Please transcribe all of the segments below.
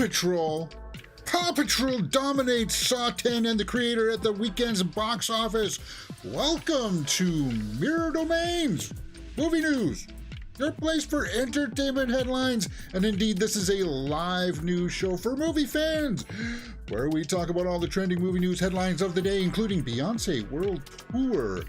Patrol. Paw Patrol dominates Saw 10 and the creator at the weekend's box office. Welcome to Mirror Domains Movie News, your place for entertainment headlines. And indeed, this is a live news show for movie fans, where we talk about all the trending movie news headlines of the day, including Beyonce World Tour.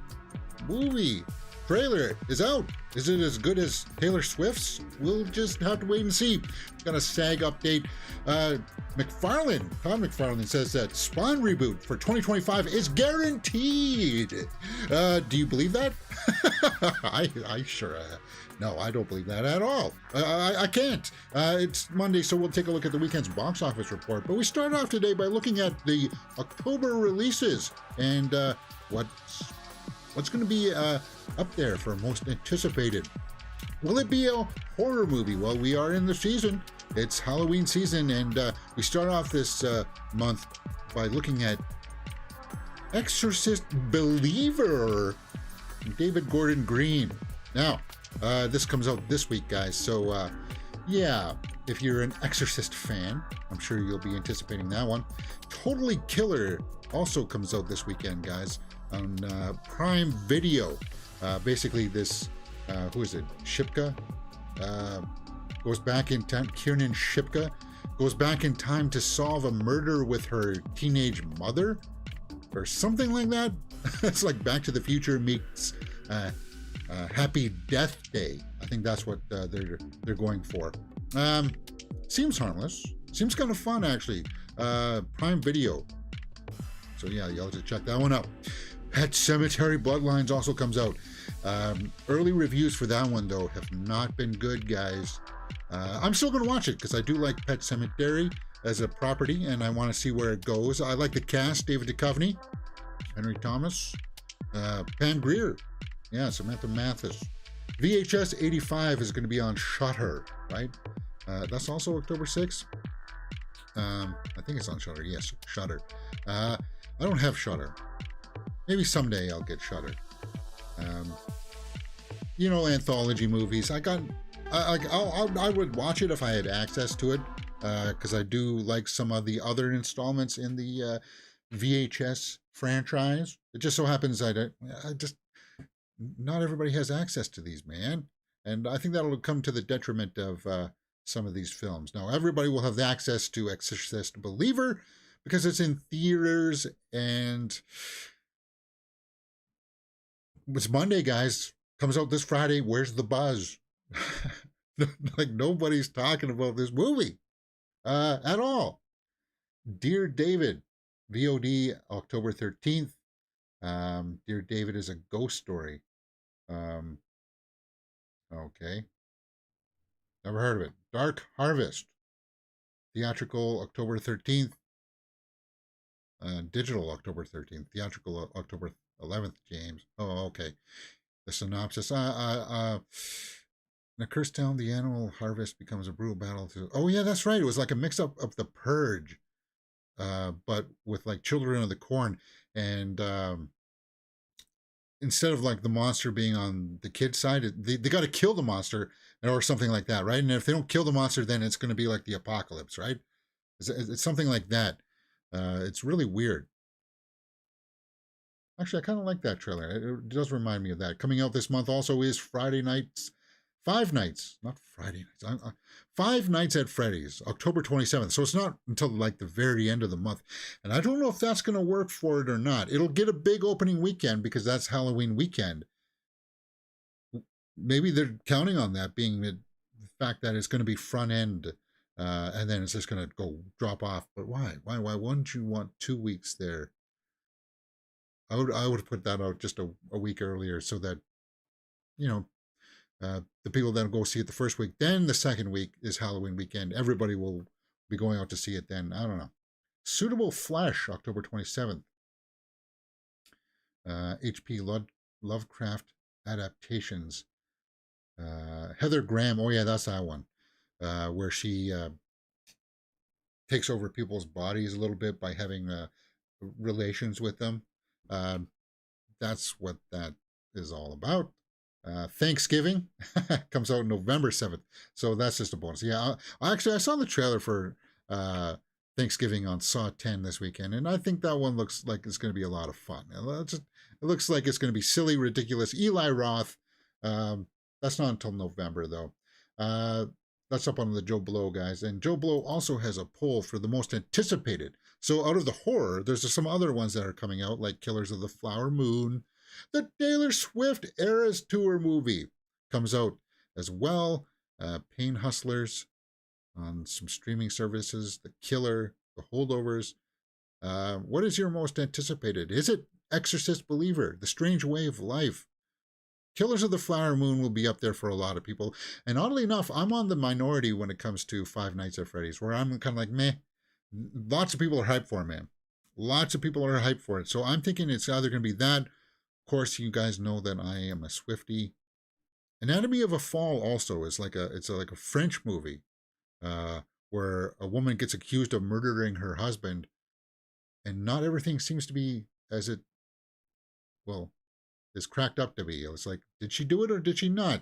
Movie trailer is out. Is it as good as Taylor Swift's? We'll just have to wait and see. We've got a SAG update. Todd McFarlane says that Spawn reboot for 2025 is guaranteed. Do you believe that? I sure no, I don't believe that at all. I can't. It's Monday, so we'll take a look at the weekend's box office report. But we start off today by looking at the October releases and what's going to be up there for most anticipated. Will it be a horror movie? Well, we are in the season. It's Halloween season, and we start off this month by looking at Exorcist Believer, David Gordon Green. Now, this comes out this week, guys, so yeah, if you're an Exorcist fan, I'm sure you'll be anticipating that one. Totally Killer also comes out this weekend, guys, on Prime Video. Basically, this, who is it? Shipka goes back in time. Kiernan Shipka goes back in time to solve a murder with her teenage mother, or something like that. It's like Back to the Future meets Happy Death Day. I think that's what they're going for. Seems harmless. Seems kind of fun, actually. Prime Video. So yeah, you'll have to check that one out. Pet Sematary Bloodlines also comes out. Early reviews for that one, though, have not been good, guys. I'm still going to watch it because I do like Pet Sematary as a property, and I want to see where it goes. I like the cast: David Duchovny, Henry Thomas, Pam Grier, yeah, Samantha Mathis. VHS 85 is going to be on Shudder, right? That's also October 6th. I think it's on Shudder. Yes, Shudder. I don't have Shudder. Maybe someday I'll get Shudder. Anthology movies. I would watch it if I had access to it, because I do like some of the other installments in the VHS franchise. It just so happens not everybody has access to these, man, and I think that'll come to the detriment of some of these films. Now, everybody will have access to Exorcist Believer because it's in theaters, and it's Monday, guys. Comes out this Friday. Where's the buzz? Like, nobody's talking about this movie at all. Dear David, VOD October 13th. Dear David is a ghost story. Okay. Never heard of it. Dark Harvest. Theatrical October 13th. Digital October 13th. Theatrical October 11th, James. Oh, okay. The synopsis. In a cursed town, the animal harvest becomes a brutal battle. Oh, yeah, that's right. It was like a mix-up of The Purge, but with, like, Children of the Corn. And instead of, like, the monster being on the kid's side, they got to kill the monster or something like that, right? And if they don't kill the monster, then it's going to be like the apocalypse, right? It's something like that. It's really weird. Actually, I kind of like that trailer. It does remind me of that. Coming out this month also is Five Nights at Freddy's, October 27th. So it's not until like the very end of the month. And I don't know if that's going to work for it or not. It'll get a big opening weekend because that's Halloween weekend. Maybe they're counting on that being the fact that it's going to be front end, and then it's just going to go drop off. But why? Why wouldn't you want 2 weeks there? I would have put that out just a week earlier so that, the people that go see it the first week, then the second week is Halloween weekend. Everybody will be going out to see it then. I don't know. Suitable Flesh, October 27th. H.P. Lovecraft adaptations. Heather Graham, oh yeah, that's that one, where she takes over people's bodies a little bit by having relations with them. That's what that is all about. Thanksgiving comes out November 7th. So that's just a bonus. Yeah, I saw the trailer for uh, Thanksgiving on Saw 10 this weekend, and I think that one looks like it's going to be a lot of fun. It looks like it's going to be silly, ridiculous. Eli Roth. Um, that's not until November though. That's up on the Joe Blow guys, and Joe Blow also has a poll for the most anticipated. So out of the horror, there's some other ones that are coming out, like Killers of the Flower Moon, the Taylor Swift Eras Tour movie comes out as well. Pain Hustlers on some streaming services, The Killer, The Holdovers. What is your most anticipated? Is it Exorcist Believer, The Strange Way of Life? Killers of the Flower Moon will be up there for a lot of people. And oddly enough, I'm on the minority when it comes to Five Nights at Freddy's, where I'm kind of like, meh. Lots of people are hyped for it, man. Lots of people are hyped for it. So I'm thinking it's either going to be that. Of course, you guys know that I am a Swiftie. Anatomy of a Fall also is like a French movie where a woman gets accused of murdering her husband, and not everything seems to be as it, well, is cracked up to be. It's like, did she do it or did she not?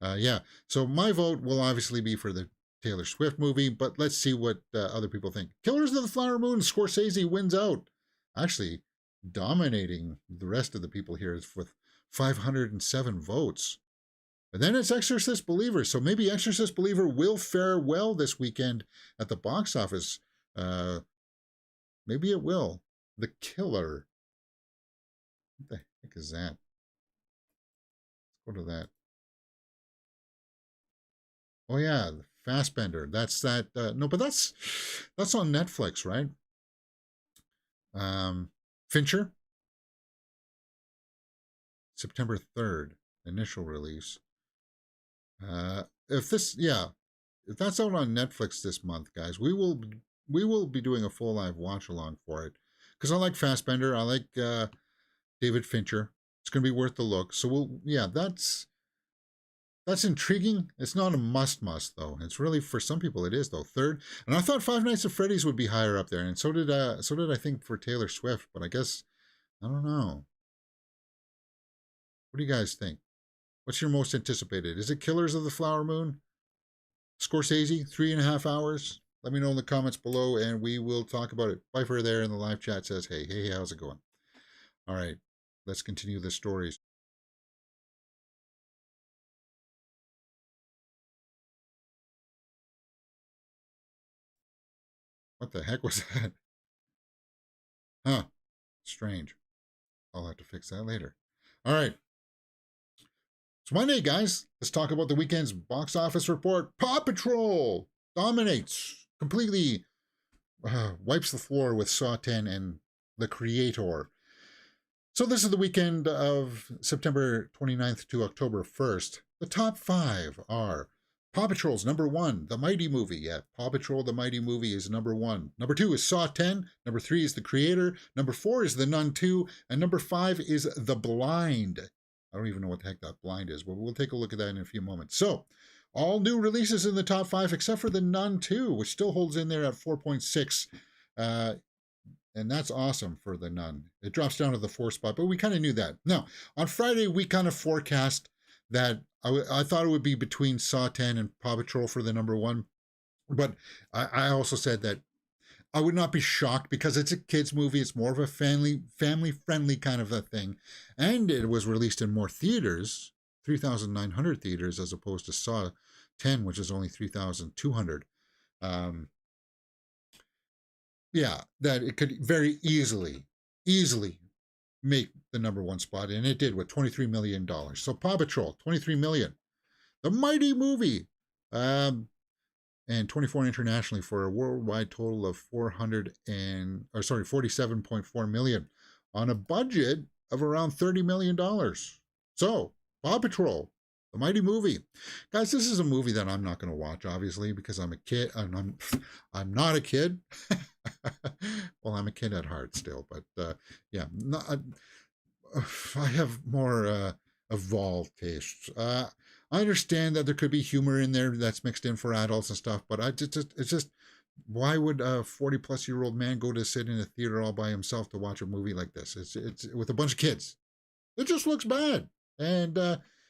Yeah. So my vote will obviously be for the Taylor Swift movie, but let's see what other people think. Killers of the Flower Moon, Scorsese wins out. Actually, dominating the rest of the people here is with 507 votes. And then it's Exorcist Believer. So maybe Exorcist Believer will fare well this weekend at the box office. Maybe it will. The Killer. What the heck is that? Let's go to that. Oh yeah, Fassbender. That's that. No, but that's on Netflix, right? Fincher. September 3rd, initial release. If that's out on Netflix this month, guys, we will be doing a full live watch along for it, because I like Fassbender, I like David Fincher. It's going to be worth the look. So that's intriguing. It's not a must though. It's really, for some people it is though. Third, and I thought Five Nights at Freddy's would be higher up there, and so did I think for Taylor Swift, but I guess I don't know. What do you guys think? What's your most anticipated? Is it Killers of the Flower Moon? Scorsese, 3.5 hours? Let me know in the comments below and we will talk about it. Pfeiffer there in the live chat says, hey, how's it going? All right, let's continue the stories. What the heck was that? Huh, strange. I'll have to fix that later. All right. It's Monday, guys. Let's talk about the weekend's box office report. Paw Patrol dominates, completely wipes the floor with Saw 10 and The Creator. So this is the weekend of September 29th to October 1st. The top 5 are Paw Patrol's number 1, The Mighty Movie. Yeah, Paw Patrol, The Mighty Movie is number 1. Number 2 is Saw 10. Number 3 is The Creator. Number 4 is The Nun 2. And number 5 is The Blind. I don't even know what the heck that Blind is, but we'll take a look at that in a few moments. So, all new releases in the top 5 except for The Nun 2, which still holds in there at 4.6. And that's awesome for The Nun. It drops down to the 4th spot, but we kind of knew that. Now, on Friday, we kind of forecast that I thought it would be between Saw 10 and Paw Patrol for the number 1. But I also said that I would not be shocked because it's a kid's movie. It's more of a family-friendly kind of a thing. And it was released in more theaters, 3,900 theaters, as opposed to Saw 10, which is only 3,200. Yeah, that it could very easily make the number 1 spot, and it did with $23 million. So Paw Patrol, $23 million. The Mighty Movie, and 24 internationally for a worldwide total of 47.4 million on a budget of around $30 million. So Paw Patrol, The Mighty Movie. Guys, this is a movie that I'm not going to watch, obviously, because I'm a kid. I'm not a kid. Well, I'm a kid at heart still, but yeah, I have more evolved tastes. I understand that there could be humor in there that's mixed in for adults and stuff, but it's just why would a 40-plus-year-old man go to sit in a theater all by himself to watch a movie like this? It's with a bunch of kids. It just looks bad, and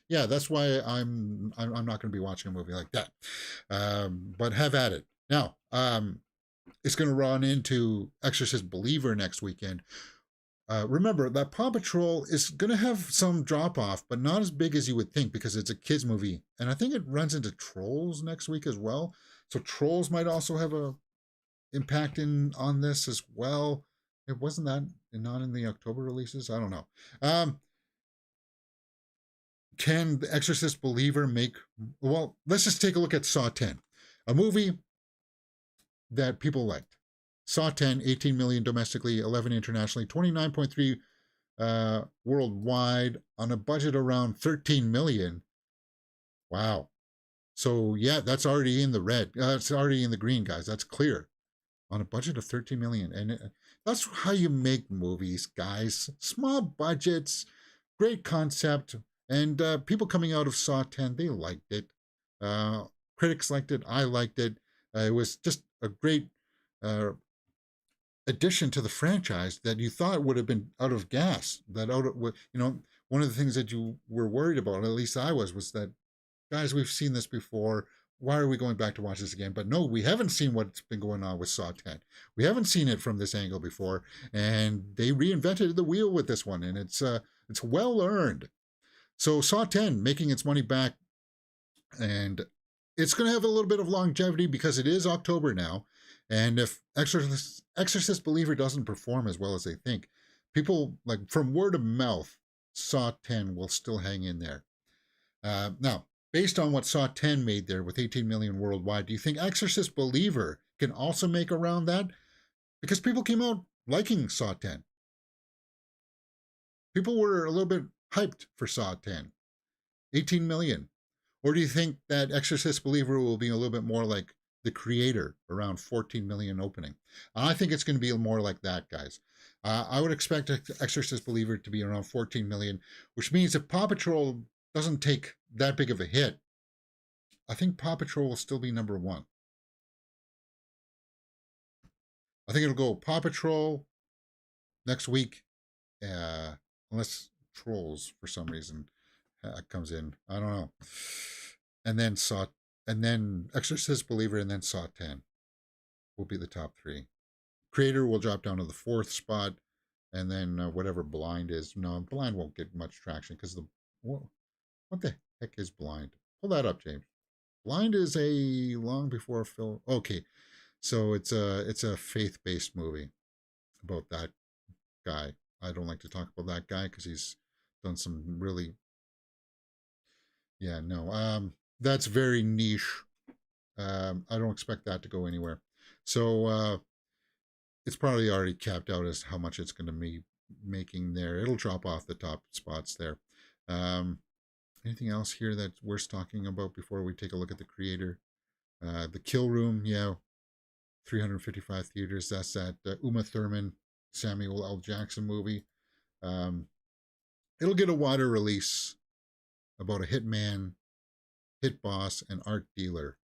yeah, that's why I'm not going to be watching a movie like that. But have at it now. it's going to run into Exorcist Believer next weekend. Remember that Paw Patrol is going to have some drop off, but not as big as you would think because it's a kids movie, and I think it runs into Trolls next week as well. So Trolls might also have a impact on this as well. It wasn't that not in the October releases. I don't know. Can the Exorcist Believer make? Well, let's just take a look at Saw 10, a movie that people liked. Saw 10, 18 million domestically, 11 internationally, 29.3 worldwide on a budget around 13 million. Wow. So yeah, that's already in the red. It's already in the green, guys. That's clear. On a budget of 13 million. And that's how you make movies, guys. Small budgets, great concept. And people coming out of Saw 10, they liked it. Critics liked it. I liked it. It was just a great addition to the franchise that you thought would have been out of gas. That one of the things that you were worried about, at least I was that, guys, we've seen this before. Why are we going back to watch this again? But no, we haven't seen what's been going on with Saw 10. We haven't seen it from this angle before, and they reinvented the wheel with this one, and it's well earned. So Saw 10 making its money back, and it's going to have a little bit of longevity because it is October now, and if Exorcist Believer doesn't perform as well as they think, people, like from word of mouth, Saw 10 will still hang in there. Now, based on what Saw 10 made there with 18 million worldwide, do you think Exorcist Believer can also make around that? Because people came out liking Saw 10. People were a little bit hyped for Saw 10. 18 million. Or do you think that Exorcist Believer will be a little bit more like The Creator, around 14 million opening? I think it's going to be more like that, guys. I would expect Exorcist Believer to be around 14 million, which means if Paw Patrol doesn't take that big of a hit, I think Paw Patrol will still be number one. I think it'll go Paw Patrol next week, unless Trolls for some reason comes in. I don't know. And then Exorcist Believer, and then Saw 10 will be the top three. Creator will drop down to the fourth spot, and then whatever Blind is. No, Blind won't get much traction because what the heck is Blind? Pull that up, James. Blind is a long before film. Okay, so it's a faith-based movie about that guy. I don't like to talk about that guy because he's done some really, yeah, no. That's very niche. I don't expect that to go anywhere. So it's probably already capped out as how much it's going to be making there. It'll drop off the top spots there. Anything else here that's worth talking about before we take a look at the Creator? The Kill Room, yeah, 355 theaters. That's that Uma Thurman, Samuel L. Jackson movie. It'll get a wider release about a hitman, hit boss, and art dealer.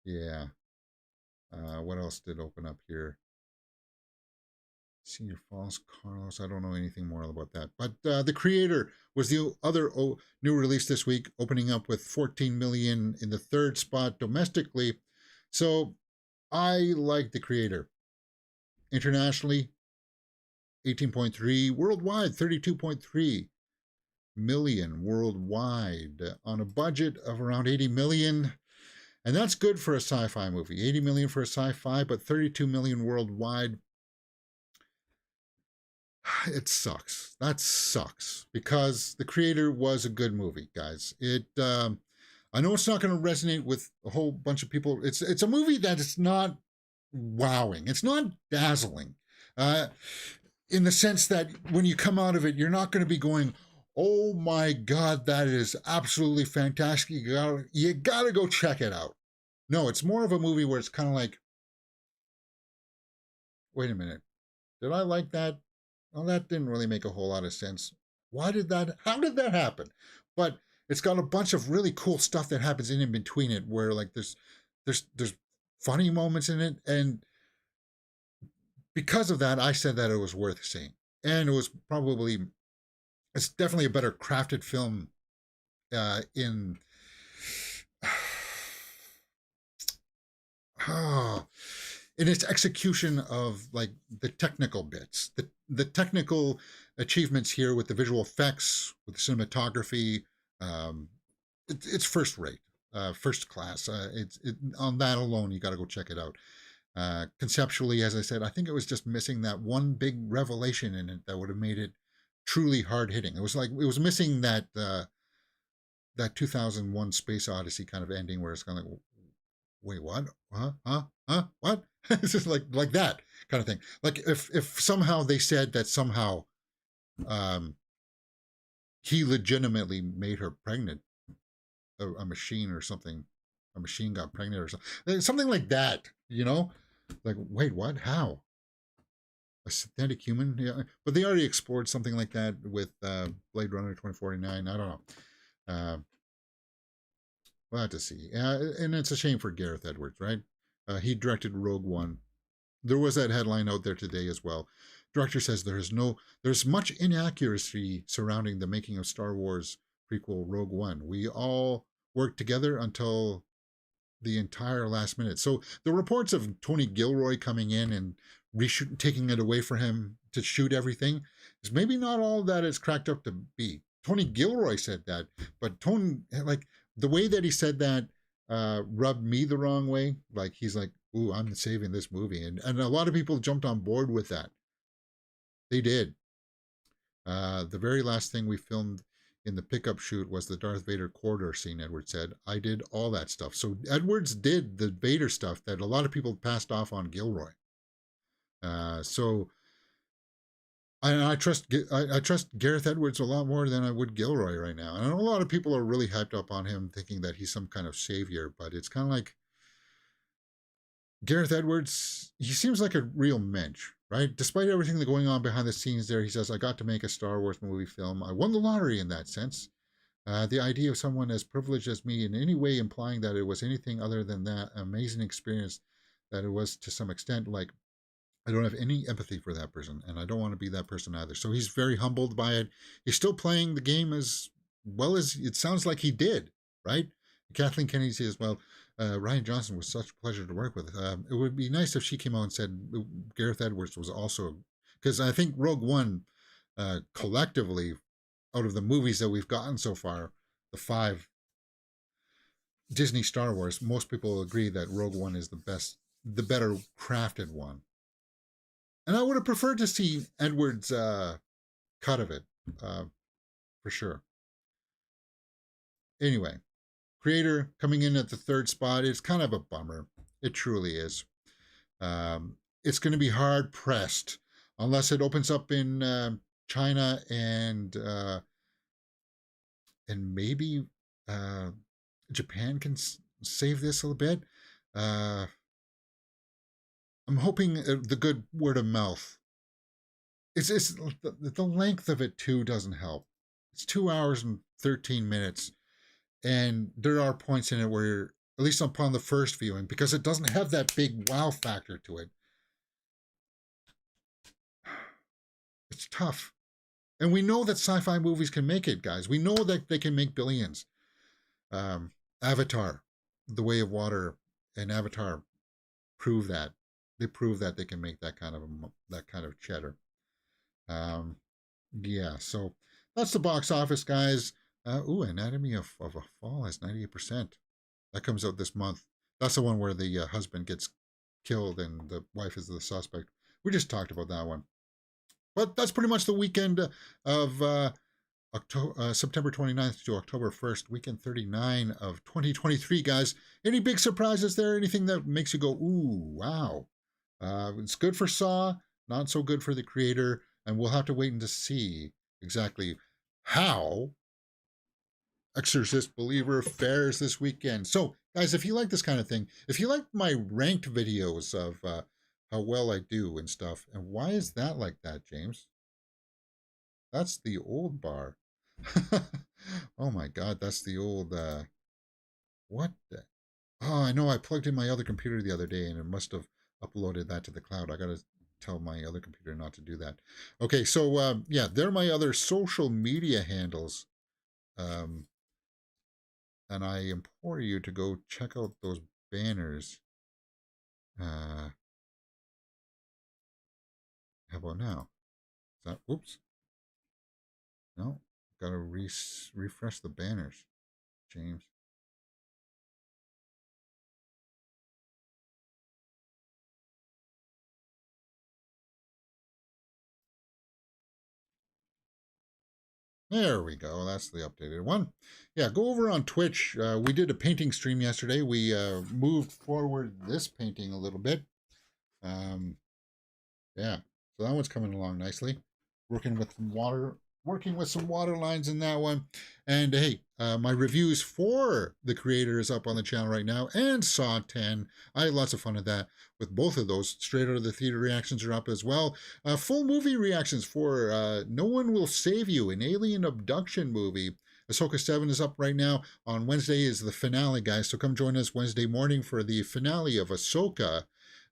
Yeah. What else did open up here? Senior Falls, Carlos. I don't know anything more about that. But The Creator was the other new release this week, opening up with 14 million in the third spot domestically. So I like The Creator. Internationally, 18.3. Worldwide, 32.3 million worldwide on a budget of around 80 million. And that's good for a sci-fi movie. 80 million for a sci-fi, but 32 million worldwide. It sucks. That sucks because The Creator was a good movie, guys. I know it's not going to resonate with a whole bunch of people. It's a movie that is not wowing. It's not dazzling, in the sense that when you come out of it, you're not going to be going, "Oh my God, that is absolutely fantastic! You gotta go check it out." No, it's more of a movie where it's kind of like, "Wait a minute, did I like that? Well, that didn't really make a whole lot of sense. How did that happen?" But it's got a bunch of really cool stuff that happens in between it, where like there's funny moments in it, and because of that, I said that it was worth seeing, and it's definitely a better crafted film. in its execution of like the technical bits, the technical achievements here with the visual effects, with the cinematography. Um, it's first rate, first class. On that alone, you got to go check it out. Conceptually, as I said, I think it was just missing that one big revelation in it that would have made it truly hard hitting. It was like it was missing that 2001 Space Odyssey kind of ending where it's kind of like, wait, what? What? It's just like that kind of thing. Like if somehow they said that somehow um, he legitimately made her pregnant, a machine or something, a machine got pregnant or something like that. Like wait, what? How? A synthetic human? Yeah, but they already explored something like that with Blade Runner 2049. I don't know. Uh, we'll have to see. And it's a shame for Gareth Edwards, right? He directed Rogue One. There was that headline out there today as well. Director says there's much inaccuracy surrounding the making of Star Wars prequel Rogue One. We all worked together until the entire last minute. So the reports of Tony Gilroy coming in and taking it away from him to shoot everything is maybe not all that it's cracked up to be. Tony Gilroy said that, but Tony, like the way that he said that rubbed me the wrong way. Like he's like, "Ooh, I'm saving this movie," and a lot of people jumped on board with that. They did. The very last thing we filmed in the pickup shoot was the Darth Vader corridor scene, Edwards said. I did all that stuff. So Edwards did the Vader stuff that a lot of people passed off on Gilroy. So I trust Gareth Edwards a lot more than I would Gilroy right now. And I know a lot of people are really hyped up on him, thinking that he's some kind of savior, but it's kind of like Gareth Edwards, he seems like a real mensch, right? Despite everything that's going on behind the scenes there, he says, I got to make a Star Wars movie film. I won the lottery in that sense. The idea of someone as privileged as me in any way implying that it was anything other than that amazing experience that it was to some extent, like, I don't have any empathy for that person, and I don't want to be that person either. So he's very humbled by it. He's still playing the game as well as it sounds like he did, right? Kathleen Kennedy says, well, Ryan Johnson was such a pleasure to work with. It would be nice if she came out and said Gareth Edwards was also, because I think Rogue One collectively, out of the movies that we've gotten so far, the 5 Disney Star Wars, most people agree that Rogue One is the best, the better crafted one. And I would have preferred to see Edwards' cut of it, for sure. Anyway, creator coming in at the 3rd spot. It's kind of a bummer. It truly is. It's going to be hard pressed unless it opens up in China and maybe Japan can save this a little bit. I'm hoping the good word of mouth. It's the length of it too doesn't help. It's 2 hours and 13 minutes, and there are points in it where, at least upon the first viewing, because it doesn't have that big wow factor to it, it's tough. And we know that sci-fi movies can make it, guys. We know that they can make billions. Avatar, The Way of Water, and Avatar prove that. They prove that they can make that kind of cheddar. Yeah, so that's the box office, guys. Anatomy of a Fall has 98%. That comes out this month. That's the one where the husband gets killed and the wife is the suspect. We just talked about that one. But that's pretty much the weekend of September 29th to October 1st, weekend 39 of 2023, guys. Any big surprises there? Anything that makes you go, ooh, wow? It's good for Saw, not so good for the creator, and we'll have to wait and to see exactly how Exorcist Believer fares this weekend. So, guys, if you like this kind of thing, if you like my ranked videos of how well I do and stuff, and why is that like that, James? That's the old bar. Oh my God, that's the old, what the? Oh, I know, I plugged in my other computer the other day and it must have uploaded that to the cloud. I gotta tell my other computer not to do that. Okay, so yeah, they're my other social media handles. And I implore you to go check out those banners. How about now? Is that, oops. No, gotta refresh the banners, James. There we go. That's the updated one. Yeah, go over on Twitch. We did a painting stream yesterday. We moved forward this painting a little bit. Um, yeah, so that one's coming along nicely. Working with some water lines in that one. And hey, my reviews for the creator is up on the channel right now, and Saw 10. I had lots of fun with that. With both of those, straight out of the theater reactions are up as well. Full movie reactions for No One Will Save You, an alien abduction movie. Ahsoka 7 is up right now. On Wednesday is the finale, guys. So come join us Wednesday morning for the finale of Ahsoka.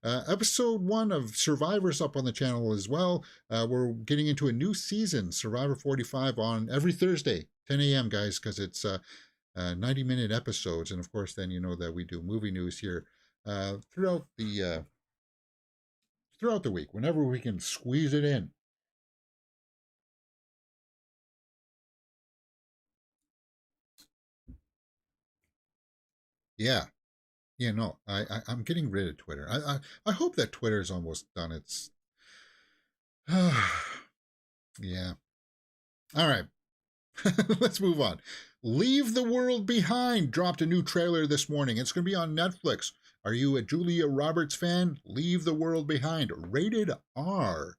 Episode 1 of Survivor's up on the channel as well. We're getting into a new season, Survivor 45, on every Thursday, 10 a.m., guys, because it's 90-minute episodes. And, of course, then you know that we do movie news here throughout the week, whenever we can squeeze it in. Yeah. Yeah, no, I'm getting rid of Twitter. I hope that Twitter is almost done. It's yeah. All right. Let's move on. Leave the World Behind dropped a new trailer this morning. It's going to be on Netflix. Are you a Julia Roberts fan? Leave the World Behind. Rated R.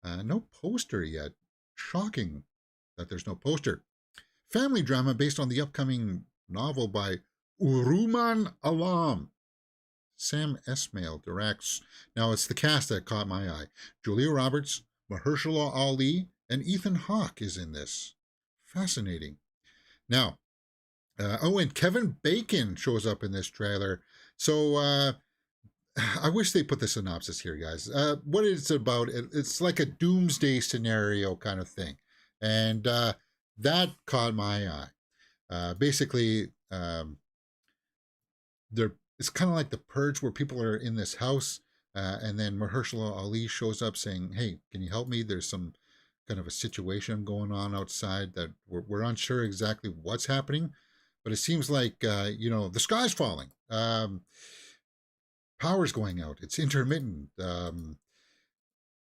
No poster yet. Shocking that there's no poster. Family drama based on the upcoming novel by Uruman Alam. Sam Esmail directs. Now, it's the cast that caught my eye. Julia Roberts, Mahershala Ali, and Ethan Hawke is in this. Fascinating. Now, and Kevin Bacon shows up in this trailer. So I wish they put the synopsis here, guys. What it's about, it's like a doomsday scenario kind of thing. And that caught my eye. Basically, it's kind of like The Purge, where people are in this house, and then Mahershala Ali shows up saying, "Hey, can you help me? There's some kind of a situation going on outside that we're unsure exactly what's happening, but it seems like the sky's falling, power's going out, it's intermittent,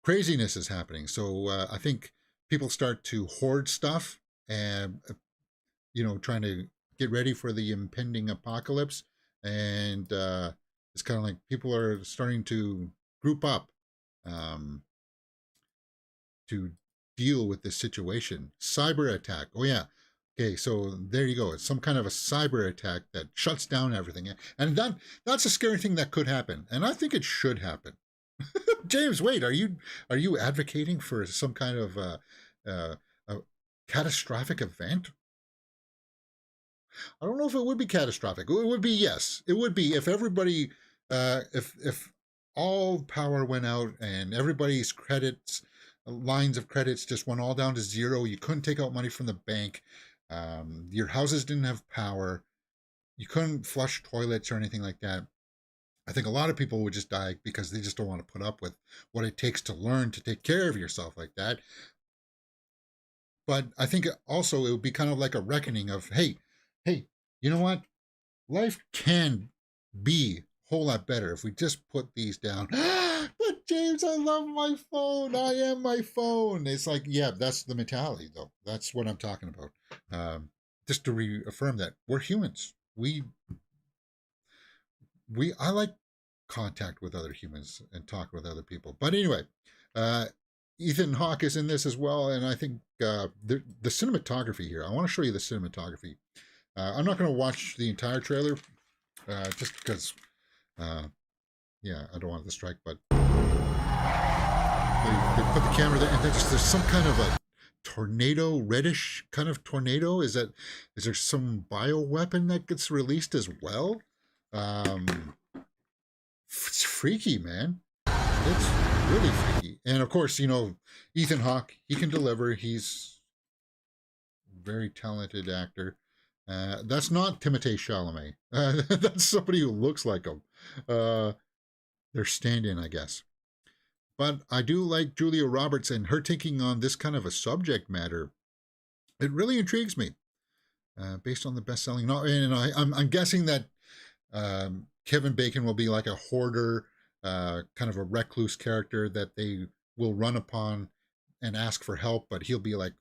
craziness is happening." So I think people start to hoard stuff and trying to get ready for the impending apocalypse. And it's kind of like people are starting to group up to deal with this situation. Cyber attack. Oh, yeah. Okay, so there you go. It's some kind of a cyber attack that shuts down everything. And that's a scary thing that could happen. And I think it should happen. James, wait, are you advocating for some kind of a catastrophic event? I don't know if it would be catastrophic. It would be, yes. It would be if everybody, if all power went out and everybody's lines of credits just went all down to zero. You couldn't take out money from the bank. Your houses didn't have power. You couldn't flush toilets or anything like that. I think a lot of people would just die because they just don't want to put up with what it takes to learn to take care of yourself like that. But I think also it would be kind of like a reckoning of, hey, you know what? Life can be a whole lot better if we just put these down. But James, I love my phone. I am my phone. It's like, yeah, that's the mentality, though. That's what I'm talking about. Just to reaffirm that we're humans. I like contact with other humans and talk with other people. But anyway, Ethan Hawke is in this as well, and I think the cinematography here. I want to show you the cinematography. I'm not going to watch the entire trailer, just because, yeah, I don't want the strike. But they put the camera there, and there's some kind of a tornado, reddish kind of tornado. Is there some bioweapon that gets released as well? It's freaky, man. It's really freaky. And of course, Ethan Hawke, he can deliver. He's a very talented actor. That's not Timothée Chalamet. That's somebody who looks like him. They're stand-in, I guess. But I do like Julia Roberts, and her taking on this kind of a subject matter. It really intrigues me, based on the best-selling novel. And I'm guessing that Kevin Bacon will be like a hoarder, kind of a recluse character that they will run upon and ask for help, but he'll be like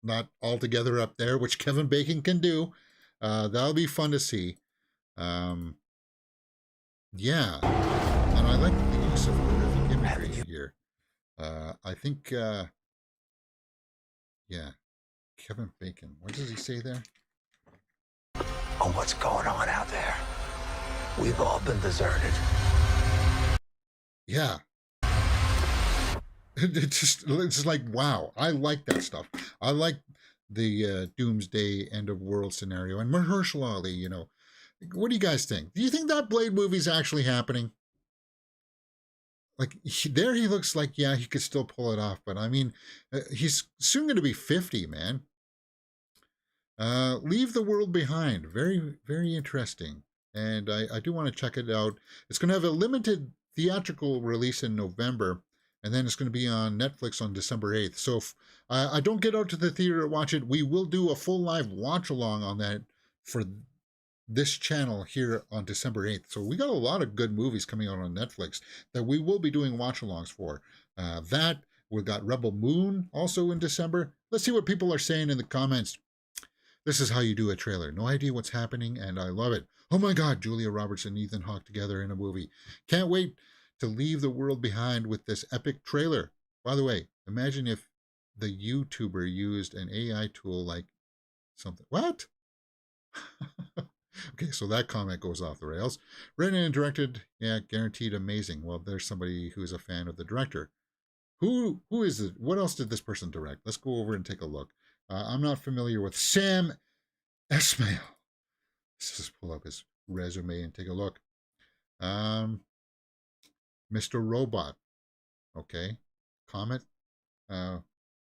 not altogether up there, which Kevin Bacon can do. That'll be fun to see. Yeah, and I like the use of horrific imagery here. I think, yeah, Kevin Bacon. What does he say there? On what's going on out there. We've all been deserted. Yeah. It's like, wow, I like that stuff. I like the doomsday end of world scenario. And Mahershala Ali, you know, what do you guys think? Do you think that Blade movie's actually happening? Like, there he looks like, yeah, he could still pull it off. But I mean, he's soon going to be 50, man. Leave the World Behind. Very, very interesting. And I do want to check it out. It's going to have a limited theatrical release in November. And then it's going to be on Netflix on December 8th. So if I don't get out to the theater to watch it, we will do a full live watch along on that for this channel here on December 8th. So we got a lot of good movies coming out on Netflix that we will be doing watch alongs for. We've got Rebel Moon also in December. Let's see what people are saying in the comments. This is how you do a trailer. No idea what's happening, and I love it. Oh my God, Julia Roberts and Ethan Hawke together in a movie. Can't wait to leave the world behind with this epic trailer. By the way, imagine if the YouTuber used an AI tool like something. What? Okay, so that comment goes off the rails. Written and directed, yeah, guaranteed amazing. Well, there's somebody who's a fan of the director. Who is it? What else did this person direct? Let's go over and take a look. I'm not familiar with Sam Esmail. Let's just pull up his resume and take a look. Mr. Robot. Okay. Comet.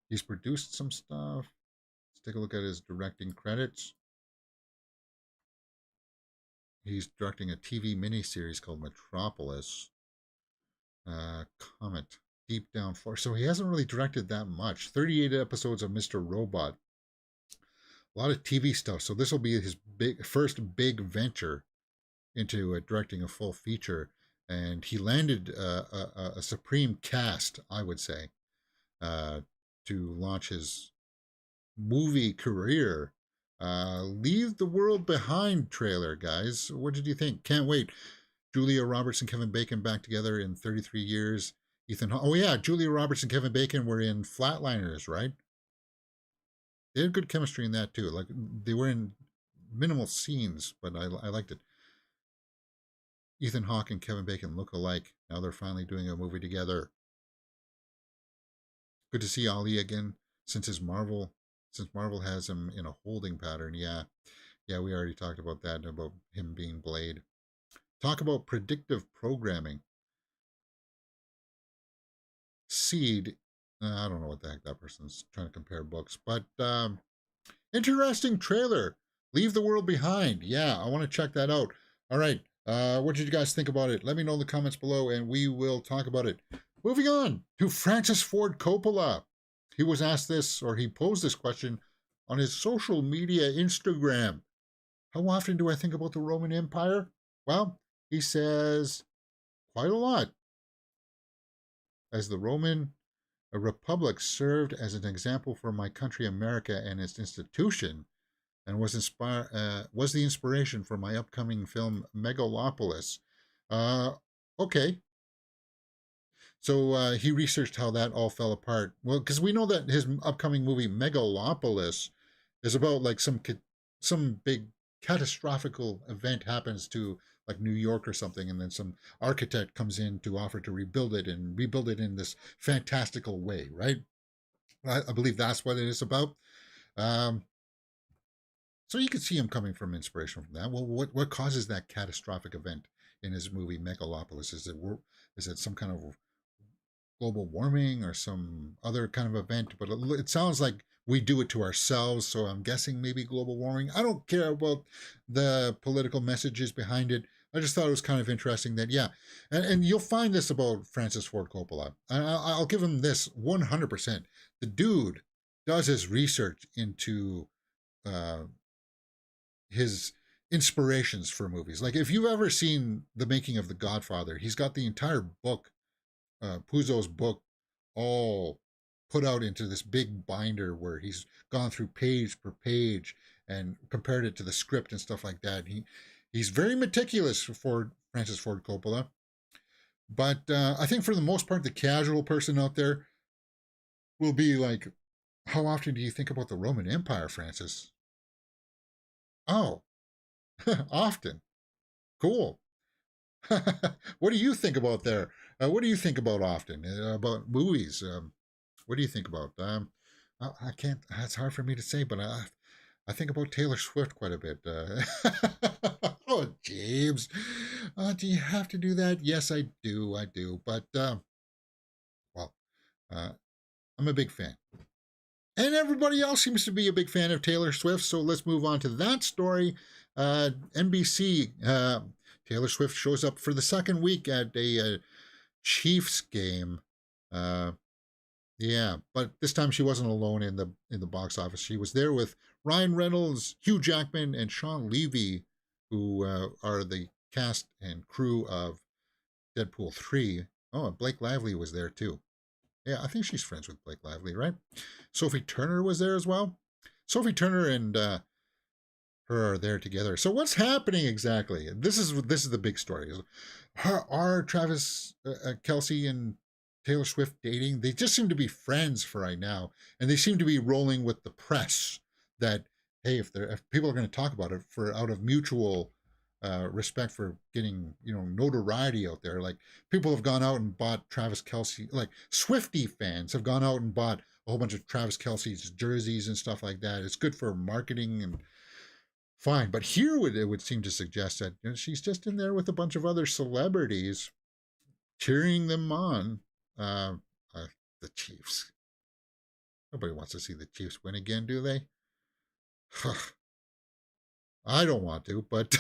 He's produced some stuff. Let's take a look at his directing credits. He's directing a TV miniseries called Metropolis. Comet. Deep Down Force. So he hasn't really directed that much. 38 episodes of Mr. Robot. A lot of TV stuff. So this will be his first big venture into directing a full feature. And he landed a supreme cast, I would say, to launch his movie career. Leave the World Behind trailer, guys. What did you think? Can't wait. Julia Roberts and Kevin Bacon back together in 33 years. Ethan Hawke. Oh yeah, Julia Roberts and Kevin Bacon were in Flatliners, right? They had good chemistry in that too. Like, they were in minimal scenes, but I liked it. Ethan Hawke and Kevin Bacon look alike. Now they're finally doing a movie together. Good to see Ali again since Marvel has him in a holding pattern. Yeah, we already talked about that, about him being Blade. Talk about predictive programming. Seed. I don't know what the heck that person's trying to compare books, but interesting trailer. Leave the World Behind. Yeah, I want to check that out. All right. What did you guys think about it? Let me know in the comments below, and we will talk about it. Moving on to Francis Ford Coppola. He was asked this, or he posed this question on his social media Instagram. How often do I think about the Roman Empire? Well, he says quite a lot. As the Roman Republic served as an example for my country, America, and its institution, and was the inspiration for my upcoming film Megalopolis. Okay. So he researched how that all fell apart. Well, because we know that his upcoming movie Megalopolis is about like some big catastrophical event happens to like New York or something, and then some architect comes in to offer to rebuild it in this fantastical way, right? I believe that's what it is about. So you can see him coming from inspiration from that. Well, what causes that catastrophic event in his movie Megalopolis? Is it some kind of global warming or some other kind of event? But it sounds like we do it to ourselves, so I'm guessing maybe global warming. I don't care about the political messages behind it. I just thought it was kind of interesting that, yeah, and you'll find this about Francis Ford Coppola. And I'll give him this 100%. The dude does his research into uh, his inspirations for movies. Like if you've ever seen the making of The Godfather, he's got the entire book, Puzo's book, all put out into this big binder where he's gone through page per page and compared it to the script and stuff like that. He's very meticulous for Francis Ford Coppola. But I think for the most part, the casual person out there will be like, how often do you think about the Roman Empire, Francis? Oh, often. Cool. What do you think about there? What do you think about often? About movies? What do you think about? I can't, it's hard for me to say, but I think about Taylor Swift quite a bit. Oh, James. Do you have to do that? Yes, I do. I do. But, well, I'm a big fan. And everybody else seems to be a big fan of Taylor Swift. So let's move on to that story. NBC, Taylor Swift shows up for the second week at a Chiefs game. Yeah, but this time she wasn't alone in the box office. She was there with Ryan Reynolds, Hugh Jackman, and Sean Levy, who are the cast and crew of Deadpool 3. Oh, and Blake Lively was there too. Yeah, I think she's friends with Blake Lively, right? Sophie Turner was there as well. Sophie Turner and her are there together. So what's happening exactly? This is the big story. Are Travis Kelce and Taylor Swift dating? They just seem to be friends for right now, and they seem to be rolling with the press that, hey, if people are going to talk about it for out of mutual respect for getting notoriety out there, like people have gone out and bought Travis Kelce, like Swiftie fans have gone out and bought a whole bunch of Travis Kelce's jerseys and stuff like that. It's good for marketing and fine, but here it would seem to suggest that she's just in there with a bunch of other celebrities cheering them on. The Chiefs. Nobody wants to see the Chiefs win again, do they? I don't want to, but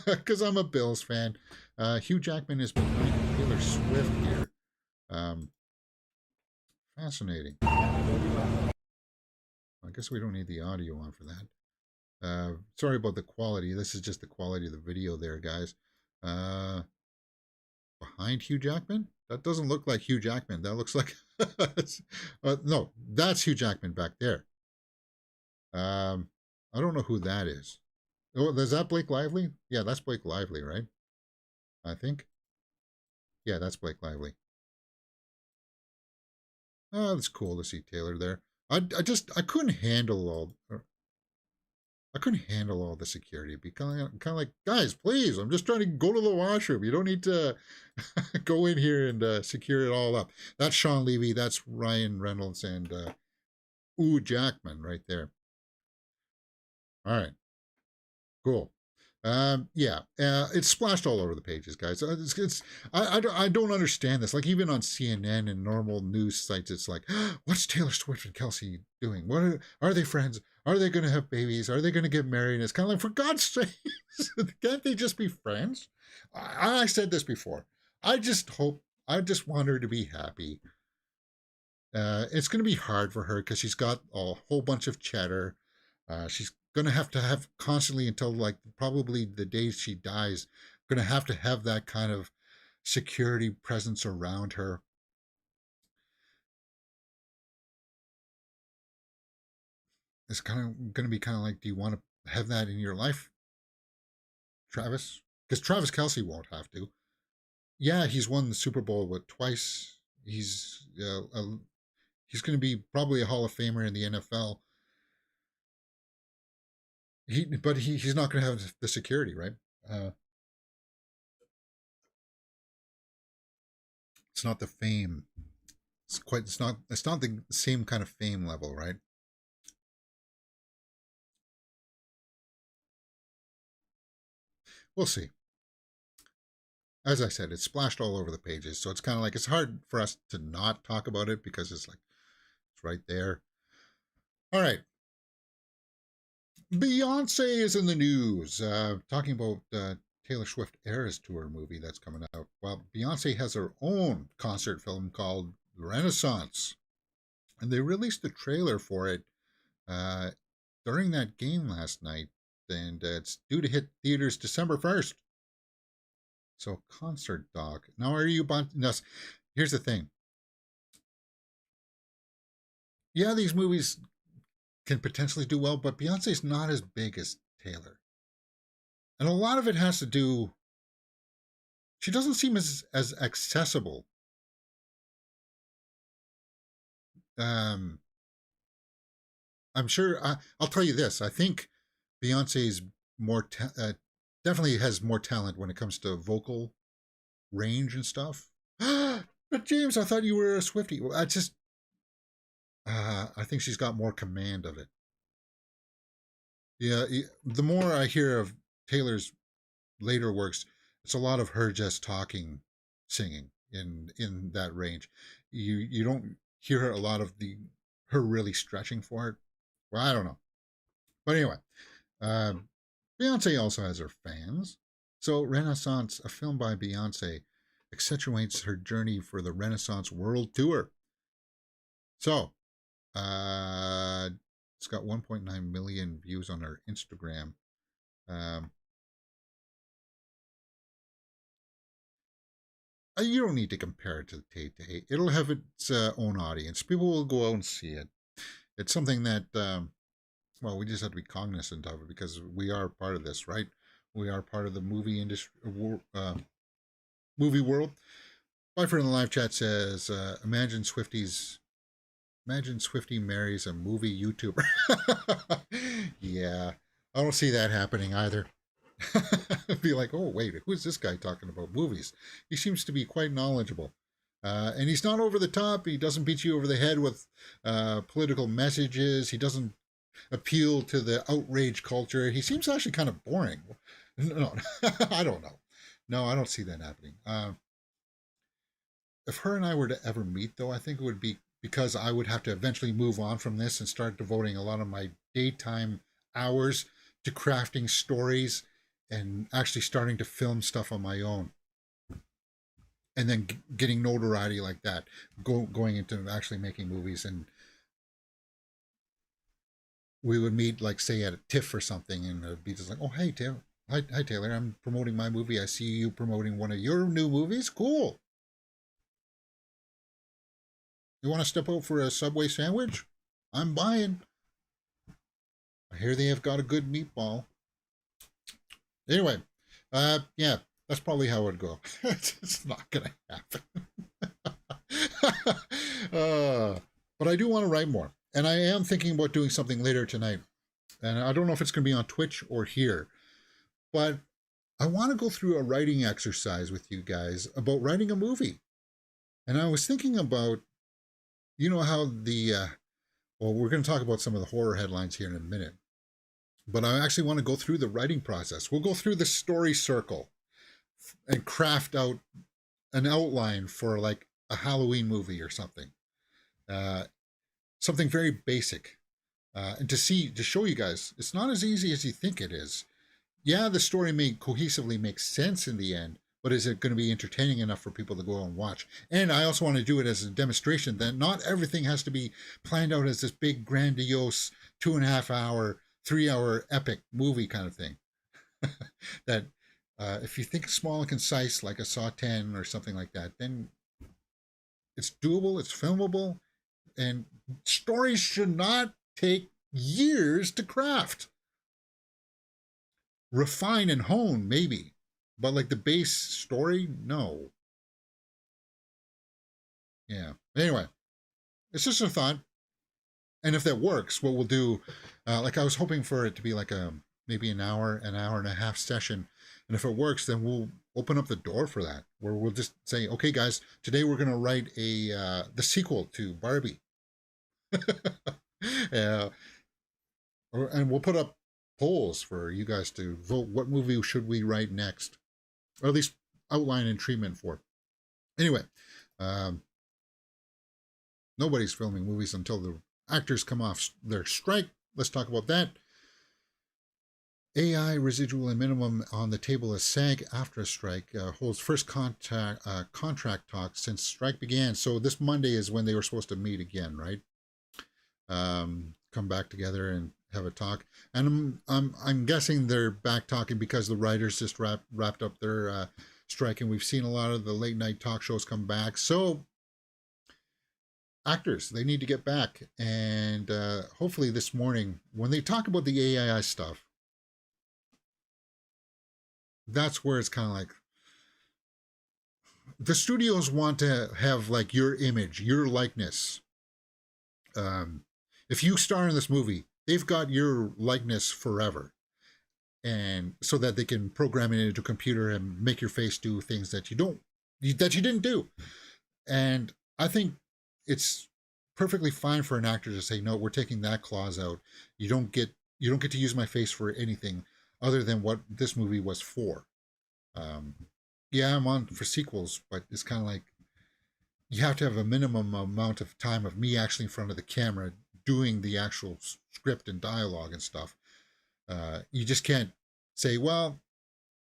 because I'm a Bills fan. Hugh Jackman is behind Taylor Swift here. Fascinating. I guess we don't need the audio on for that. Sorry about the quality. This is just the quality of the video there, guys. Behind Hugh Jackman? That doesn't look like Hugh Jackman. That looks like... no, that's Hugh Jackman back there. I don't know who that is. Oh, is that Blake Lively? Yeah, that's Blake Lively, right? I think. Yeah, that's Blake Lively. Oh, it's cool to see Taylor there. I couldn't handle all the security. It'd be kind of like, guys, please, I'm just trying to go to the washroom. You don't need to go in here and secure it all up. That's Sean Levy. That's Ryan Reynolds and Hugh Jackman right there. All right. Cool. Yeah, it's splashed all over the pages, guys. I don't understand this. Like even on CNN and normal news sites, it's like, what's Taylor Swift and Kelce doing? What are they friends? Are they going to have babies? Are they going to get married? And it's kind of like, for God's sake, can't they just be friends? I said this before. I just want her to be happy. It's going to be hard for her because she's got a whole bunch of cheddar. She's going to have constantly until like probably the day she dies, going to have that kind of security presence around her. It's kind of going to be kind of like, do you want to have that in your life, Travis? Because Travis Kelce won't have to. Yeah, he's won the Super Bowl twice. He's going to be probably a Hall of Famer in the NFL. But he's not going to have the security, right? It's not the fame. It's not the same kind of fame level, right? We'll see. As I said, it's splashed all over the pages, so it's kind of like it's hard for us to not talk about it because it's like it's right there. All right. Beyonce is in the news, talking about Taylor Swift Eras Tour movie that's coming out. Well, Beyonce has her own concert film called Renaissance, and they released the trailer for it uh, during that game last night, and it's due to hit theaters December 1st. So, concert doc. Now, are you about? No, here's the thing. Yeah, these movies can potentially do well, but Beyonce's not as big as Taylor. And a lot of it has to do, she doesn't seem as accessible. Um, I'm sure, I'll tell you this, I think Beyonce's definitely has more talent when it comes to vocal range and stuff. But James, I thought you were a Swiftie. Well, I think she's got more command of it. Yeah, the more I hear of Taylor's later works, it's a lot of her just talking, singing in that range. You don't hear a lot of her really stretching for it. Well, I don't know, but anyway, um, Beyonce also has her fans. So Renaissance, a film by Beyonce, accentuates her journey for the Renaissance World Tour. So, it's got 1.9 million views on her Instagram. Um, you don't need to compare it to Tay Tay. It'll have its own audience. People will go out and see it. It's something that, well, we just have to be cognizant of it because we are part of this, right? We are part of the movie industry, movie world. Byford in the live chat says, imagine Swiftie marries a movie YouTuber. Yeah, I don't see that happening either. Be like, oh, wait, who's this guy talking about movies? He seems to be quite knowledgeable. And he's not over the top. He doesn't beat you over the head with political messages. He doesn't appeal to the outrage culture. He seems actually kind of boring. No, I don't know. No, I don't see that happening. If her and I were to ever meet, though, I think it would be because I would have to eventually move on from this and start devoting a lot of my daytime hours to crafting stories and actually starting to film stuff on my own. And then getting notoriety like that, going into actually making movies. And we would meet, like, say, at a TIFF or something, and it'd be just like, oh, hey, Taylor. Hi, Taylor. I'm promoting my movie. I see you promoting one of your new movies. Cool. You want to step out for a Subway sandwich? I'm buying. I hear they have got a good meatball. Anyway, yeah, that's probably how it would go. It's not going to happen. But I do want to write more. And I am thinking about doing something later tonight. And I don't know if it's going to be on Twitch or here. But I want to go through a writing exercise with you guys about writing a movie. And I was thinking about, you know, how well, we're going to talk about some of the horror headlines here in a minute. But I actually want to go through the writing process. We'll go through the story circle and craft out an outline for like a Halloween movie or something. Something very basic. And to show you guys, it's not as easy as you think it is. Yeah, the story may cohesively make sense in the end, but is it going to be entertaining enough for people to go and watch? And I also want to do it as a demonstration that not everything has to be planned out as this big, grandiose 2.5 hour, 3 hour epic movie kind of thing. That if you think small and concise, like a Saw 10 or something like that, then it's doable, it's filmable, and stories should not take years to craft. Refine and hone, maybe, but like the base story, no. Yeah. Anyway, it's just a thought. And if that works, what we'll do, like I was hoping for it to be like maybe an hour and a half session. And if it works, then we'll open up the door for that, where we'll just say, okay, guys, today we're going to write the sequel to Barbie. And we'll put up polls for you guys to vote. What movie should we write next? Or at least outline and treatment for. Anyway, nobody's filming movies until the actors come off their strike. Let's talk about that. AI residual and minimum on the table as SAG after a strike holds first contract talks since strike began. So this Monday is when they were supposed to meet again, right? Come back together and have a talk. And I'm guessing they're back talking because the writers just wrapped up their strike, and we've seen a lot of the late night talk shows come back. So actors, they need to get back, and hopefully this morning when they talk about the AI stuff, that's where it's kind of like the studios want to have like your image, your likeness. Um, if you star in this movie, they've got your likeness forever, and so that they can program it into a computer and make your face do things that you didn't do. And I think it's perfectly fine for an actor to say, no, we're taking that clause out. You don't get to use my face for anything other than what this movie was for. Um, yeah, I'm on for sequels, but it's kind of like you have to have a minimum amount of time of me actually in front of the camera doing the actual script and dialogue and stuff. You just can't say, well,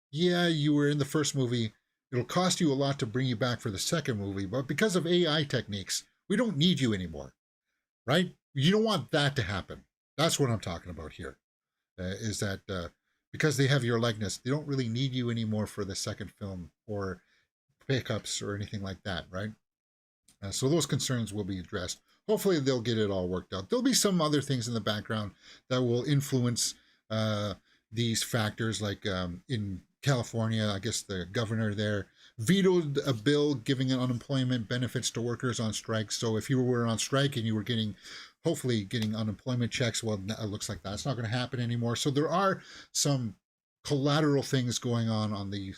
yeah, you were in the first movie. It'll cost you a lot to bring you back for the second movie, but because of AI techniques, we don't need you anymore, right? You don't want that to happen. That's what I'm talking about here. Is that because they have your likeness, they don't really need you anymore for the second film or pickups or anything like that, right? So those concerns will be addressed. Hopefully, they'll get it all worked out. There'll be some other things in the background that will influence uh, these factors, like in California, I guess the governor there vetoed a bill giving unemployment benefits to workers on strike. So if you were on strike and you were hopefully getting unemployment checks, well, it looks like that's not going to happen anymore. So there are some collateral things going on the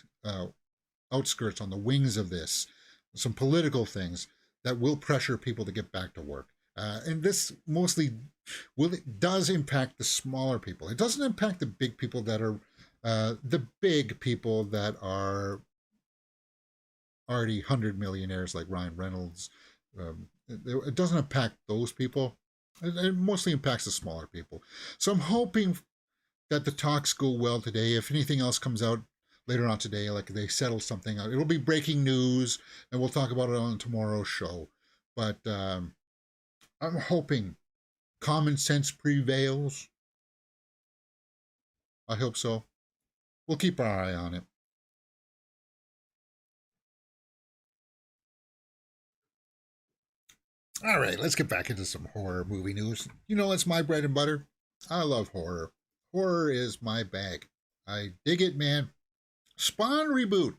outskirts, on the wings of this, some political things that will pressure people to get back to work. And this mostly does impact the smaller people. It doesn't impact the big people that are already 100 millionaires like Ryan Reynolds. It doesn't impact those people. It mostly impacts the smaller people. So I'm hoping that the talks go well today. If anything else comes out later on today, like they settle something out, it'll be breaking news, and we'll talk about it on tomorrow's show. But I'm hoping common sense prevails. I hope so. We'll keep our eye on it. All right, let's get back into some horror movie news. You know, it's my bread and butter. I love horror. Horror is my bag. I dig it, man. Spawn reboot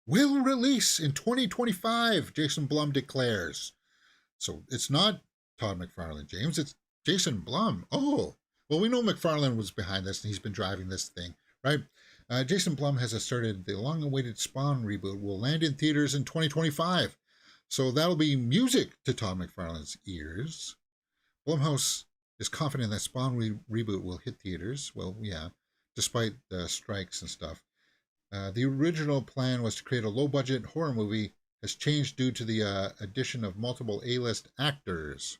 will release in 2025, Jason Blum declares. So it's not Todd McFarlane, James. It's Jason Blum. Oh, well, we know McFarlane was behind this and he's been driving this thing, right? Jason Blum has asserted the long-awaited Spawn reboot will land in theaters in 2025. So that'll be music to Todd McFarlane's ears. Blumhouse is confident that Spawn reboot will hit theaters. Well, yeah, despite the strikes and stuff. The original plan was to create a low-budget horror movie has changed due to the addition of multiple A-list actors.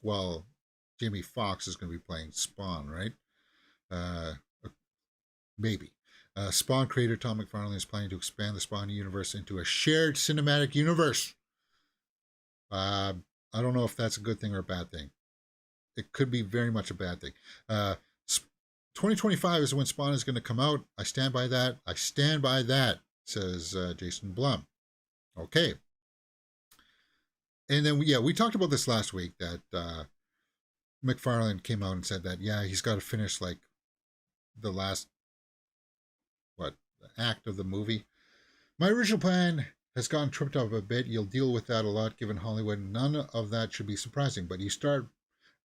Well, Jamie Foxx is going to be playing Spawn, right? Uh, maybe. Spawn creator Tom McFarlane is planning to expand the Spawn universe into a shared cinematic universe. I don't know if that's a good thing or a bad thing. It could be very much a bad thing. 2025 is when Spawn is going to come out. I stand by that. I stand by that, says Jason Blum. Okay. And then, we talked about this last week that McFarlane came out and said that, he's got to finish like the last, act of the movie. My original plan has gotten tripped up a bit. You'll deal with that a lot given Hollywood. None of that should be surprising, but you start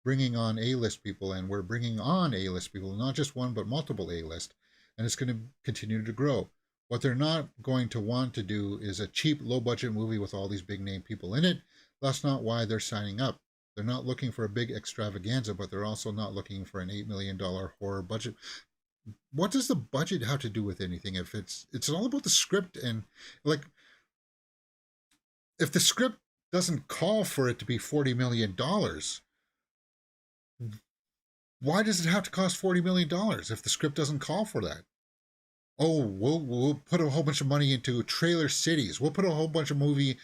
bringing on A-list people, and we're bringing on A-list people, not just one, but multiple A-list, and it's going to continue to grow. What they're not going to want to do is a cheap, low-budget movie with all these big-name people in it. That's not why they're signing up. They're not looking for a big extravaganza, but they're also not looking for an $8 million horror budget. What does the budget have to do with anything? If it's all about the script, and like, if the script doesn't call for it to be $40 million, Why does it have to cost $40 million if the script doesn't call for that? Oh, we'll put a whole bunch of money into trailer cities. We'll put a whole bunch of movie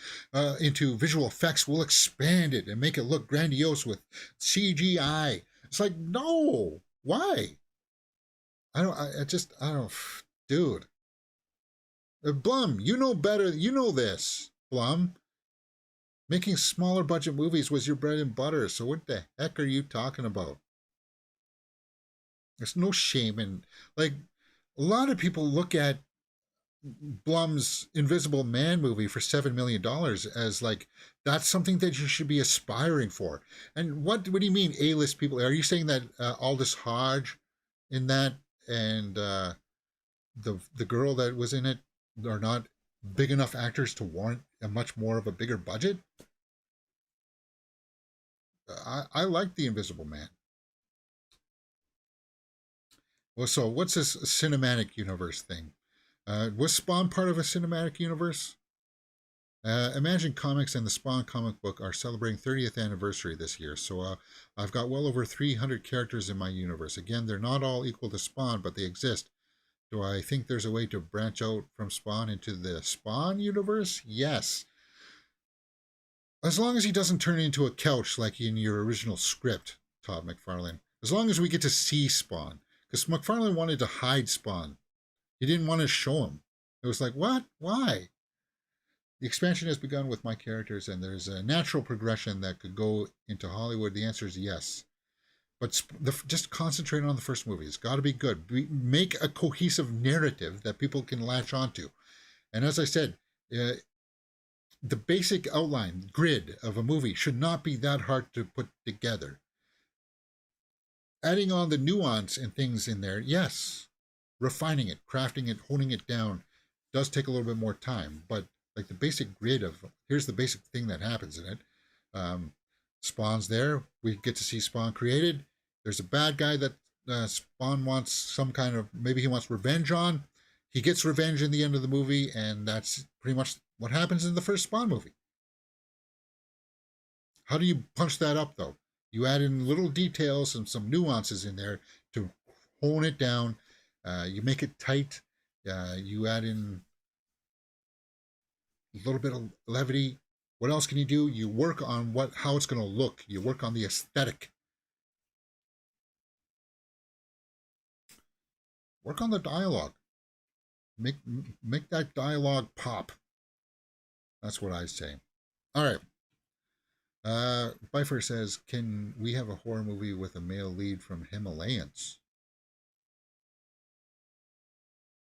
into visual effects. We'll expand it and make it look grandiose with CGI. It's like, no, why? I don't, dude. Blum, you know better. You know this, Blum. Making smaller budget movies was your bread and butter. So what the heck are you talking about? There's no shame in, like, a lot of people look at Blum's Invisible Man movie for $7 million as like that's something that you should be aspiring for. And what do you mean A-list people? Are you saying that Aldous Hodge in that and the girl that was in it are not big enough actors to warrant a much more of a bigger budget? I like The Invisible Man. Well, so what's this cinematic universe thing? Was Spawn part of a cinematic universe? Imagine Comics and the Spawn comic book are celebrating 30th anniversary this year, so I've got well over 300 characters in my universe. Again, they're not all equal to Spawn, but they exist. Do I think there's a way to branch out from Spawn into the Spawn universe? Yes. As long as he doesn't turn into a couch like in your original script, Todd McFarlane. As long as we get to see Spawn. Because McFarlane wanted to hide Spawn. He didn't want to show him. It was like, what? Why? The expansion has begun with my characters, and there's a natural progression that could go into Hollywood. The answer is yes. But just concentrate on the first movie. It's got to be good. Make a cohesive narrative that people can latch onto. And as I said, the basic outline, grid of a movie should not be that hard to put together. Adding on the nuance and things in there, yes. Refining it, crafting it, honing it down does take a little bit more time. But like the basic grid of here's the basic thing that happens in it. Spawn's there. We get to see Spawn created. There's a bad guy that Spawn wants some kind of, maybe he wants revenge on. He gets revenge in the end of the movie, and that's pretty much what happens in the first Spawn movie. How do you punch that up, though? You add in little details and some nuances in there to hone it down. You make it tight. You add in a little bit of levity. What else can you do? You work on how it's going to look. You work on the aesthetic. Work on the dialogue. Make that dialogue pop. That's what I say. All right. Bifer says, can we have a horror movie with a male lead from Himalayans?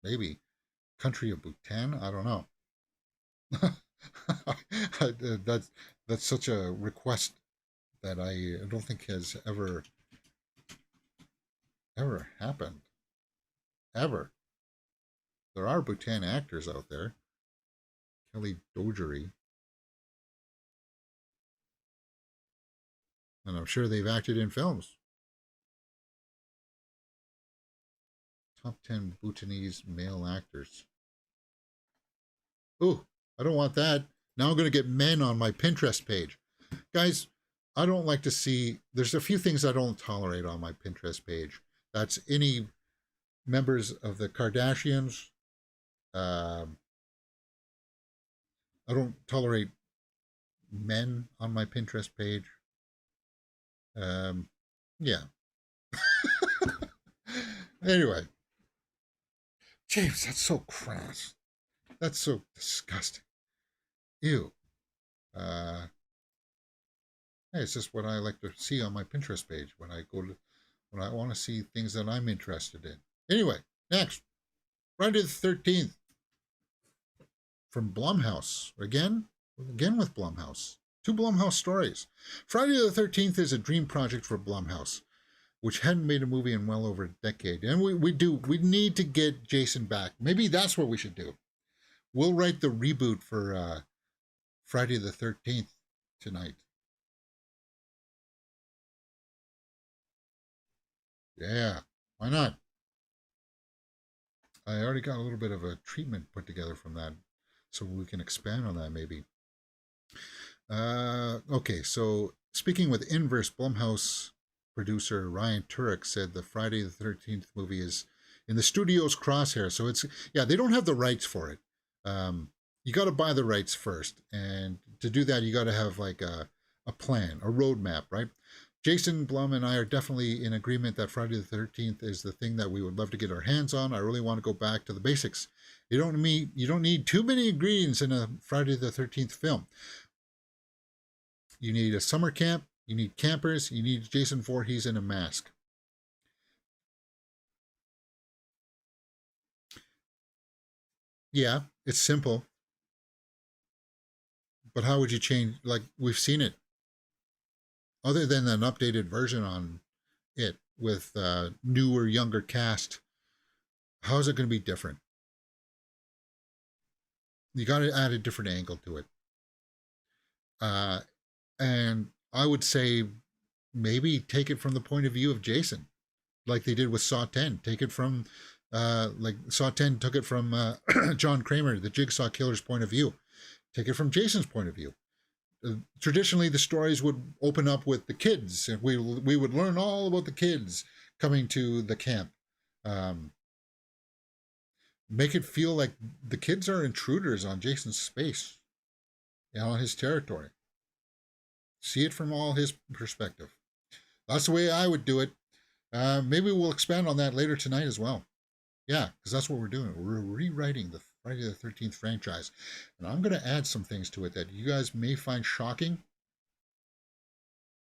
Maybe. Country of Bhutan? I don't know. That's such a request that I don't think has ever happened. Ever. There are Bhutan actors out there. Kelly Dojery. And I'm sure they've acted in films. Top 10 Bhutanese male actors. Ooh, I don't want that. Now I'm going to get men on my Pinterest page. Guys, I don't like to see, there's a few things I don't tolerate on my Pinterest page. That's any members of the Kardashians. I don't tolerate men on my Pinterest page. Yeah. Anyway. James, that's so crass. That's so disgusting. Ew. Hey, it's just what I like to see on my Pinterest page when I want to see things that I'm interested in. Anyway, next. Friday the 13th. From Blumhouse. Again with Blumhouse. 2 Blumhouse stories. Friday the 13th is a dream project for Blumhouse, which hadn't made a movie in well over a decade. And we need to get Jason back. Maybe that's what we should do. We'll write the reboot for Friday the 13th tonight. Yeah, why not? I already got a little bit of a treatment put together from that, so we can expand on that maybe. Okay, so speaking with Inverse, Blumhouse producer Ryan Turek said the Friday the 13th movie is in the studio's crosshair. So it's, yeah, they don't have the rights for it. You got to buy the rights first. And to do that, you got to have like a plan, a roadmap, right? Jason Blum and I are definitely in agreement that Friday the 13th is the thing that we would love to get our hands on. I really want to go back to the basics. You don't need too many ingredients in a Friday the 13th film. You need a summer camp, you need campers, you need Jason Voorhees in a mask. Yeah, it's simple. But how would you change? Like, we've seen it. Other than an updated version on it with newer, younger cast, how is it going to be different? You got to add a different angle to it. And I would say maybe take it from the point of view of Jason, like they did with Saw 10. Take it from, like Saw 10 took it from John Kramer, the Jigsaw Killer's point of view. Take it from Jason's point of view. Traditionally, the stories would open up with the kids, and we would learn all about the kids coming to the camp. Make it feel like the kids are intruders on Jason's space, on his territory. See it from all his perspective. That's the way I would do it. Maybe we'll expand on that later tonight as well. Yeah, because that's what we're doing. We're rewriting the Friday the 13th franchise. And I'm going to add some things to it that you guys may find shocking,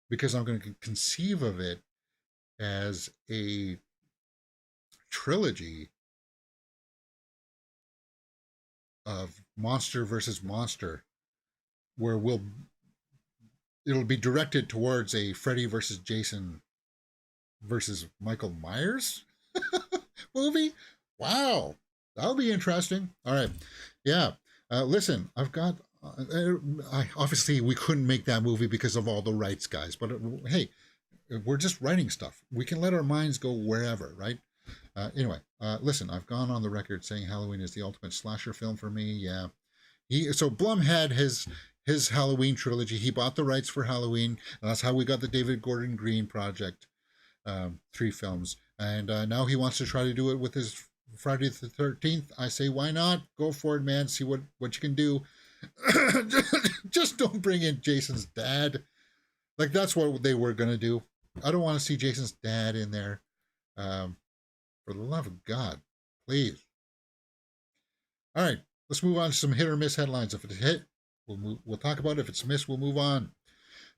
because I'm going to conceive of it as a trilogy of monster versus monster, where it'll be directed towards a Freddy versus Jason versus Michael Myers movie. Wow, that'll be interesting. All right, yeah. Listen, I've got. Obviously, we couldn't make that movie because of all the rights, guys. But hey, we're just writing stuff. We can let our minds go wherever, right? Anyway, listen, I've gone on the record saying Halloween is the ultimate slasher film for me. Yeah, so Blum had his Halloween trilogy. He bought the rights for Halloween, and that's how we got the David Gordon Green project, 3 films. And now he wants to try to do it with his Friday the 13th. I say, why not? Go for it, man. See what you can do. Just don't bring in Jason's dad. Like, that's what they were going to do. I don't want to see Jason's dad in there. For the love of God, please. All right, let's move on to some hit or miss headlines. If it's hit, we'll talk about it. If it's miss, we'll move on.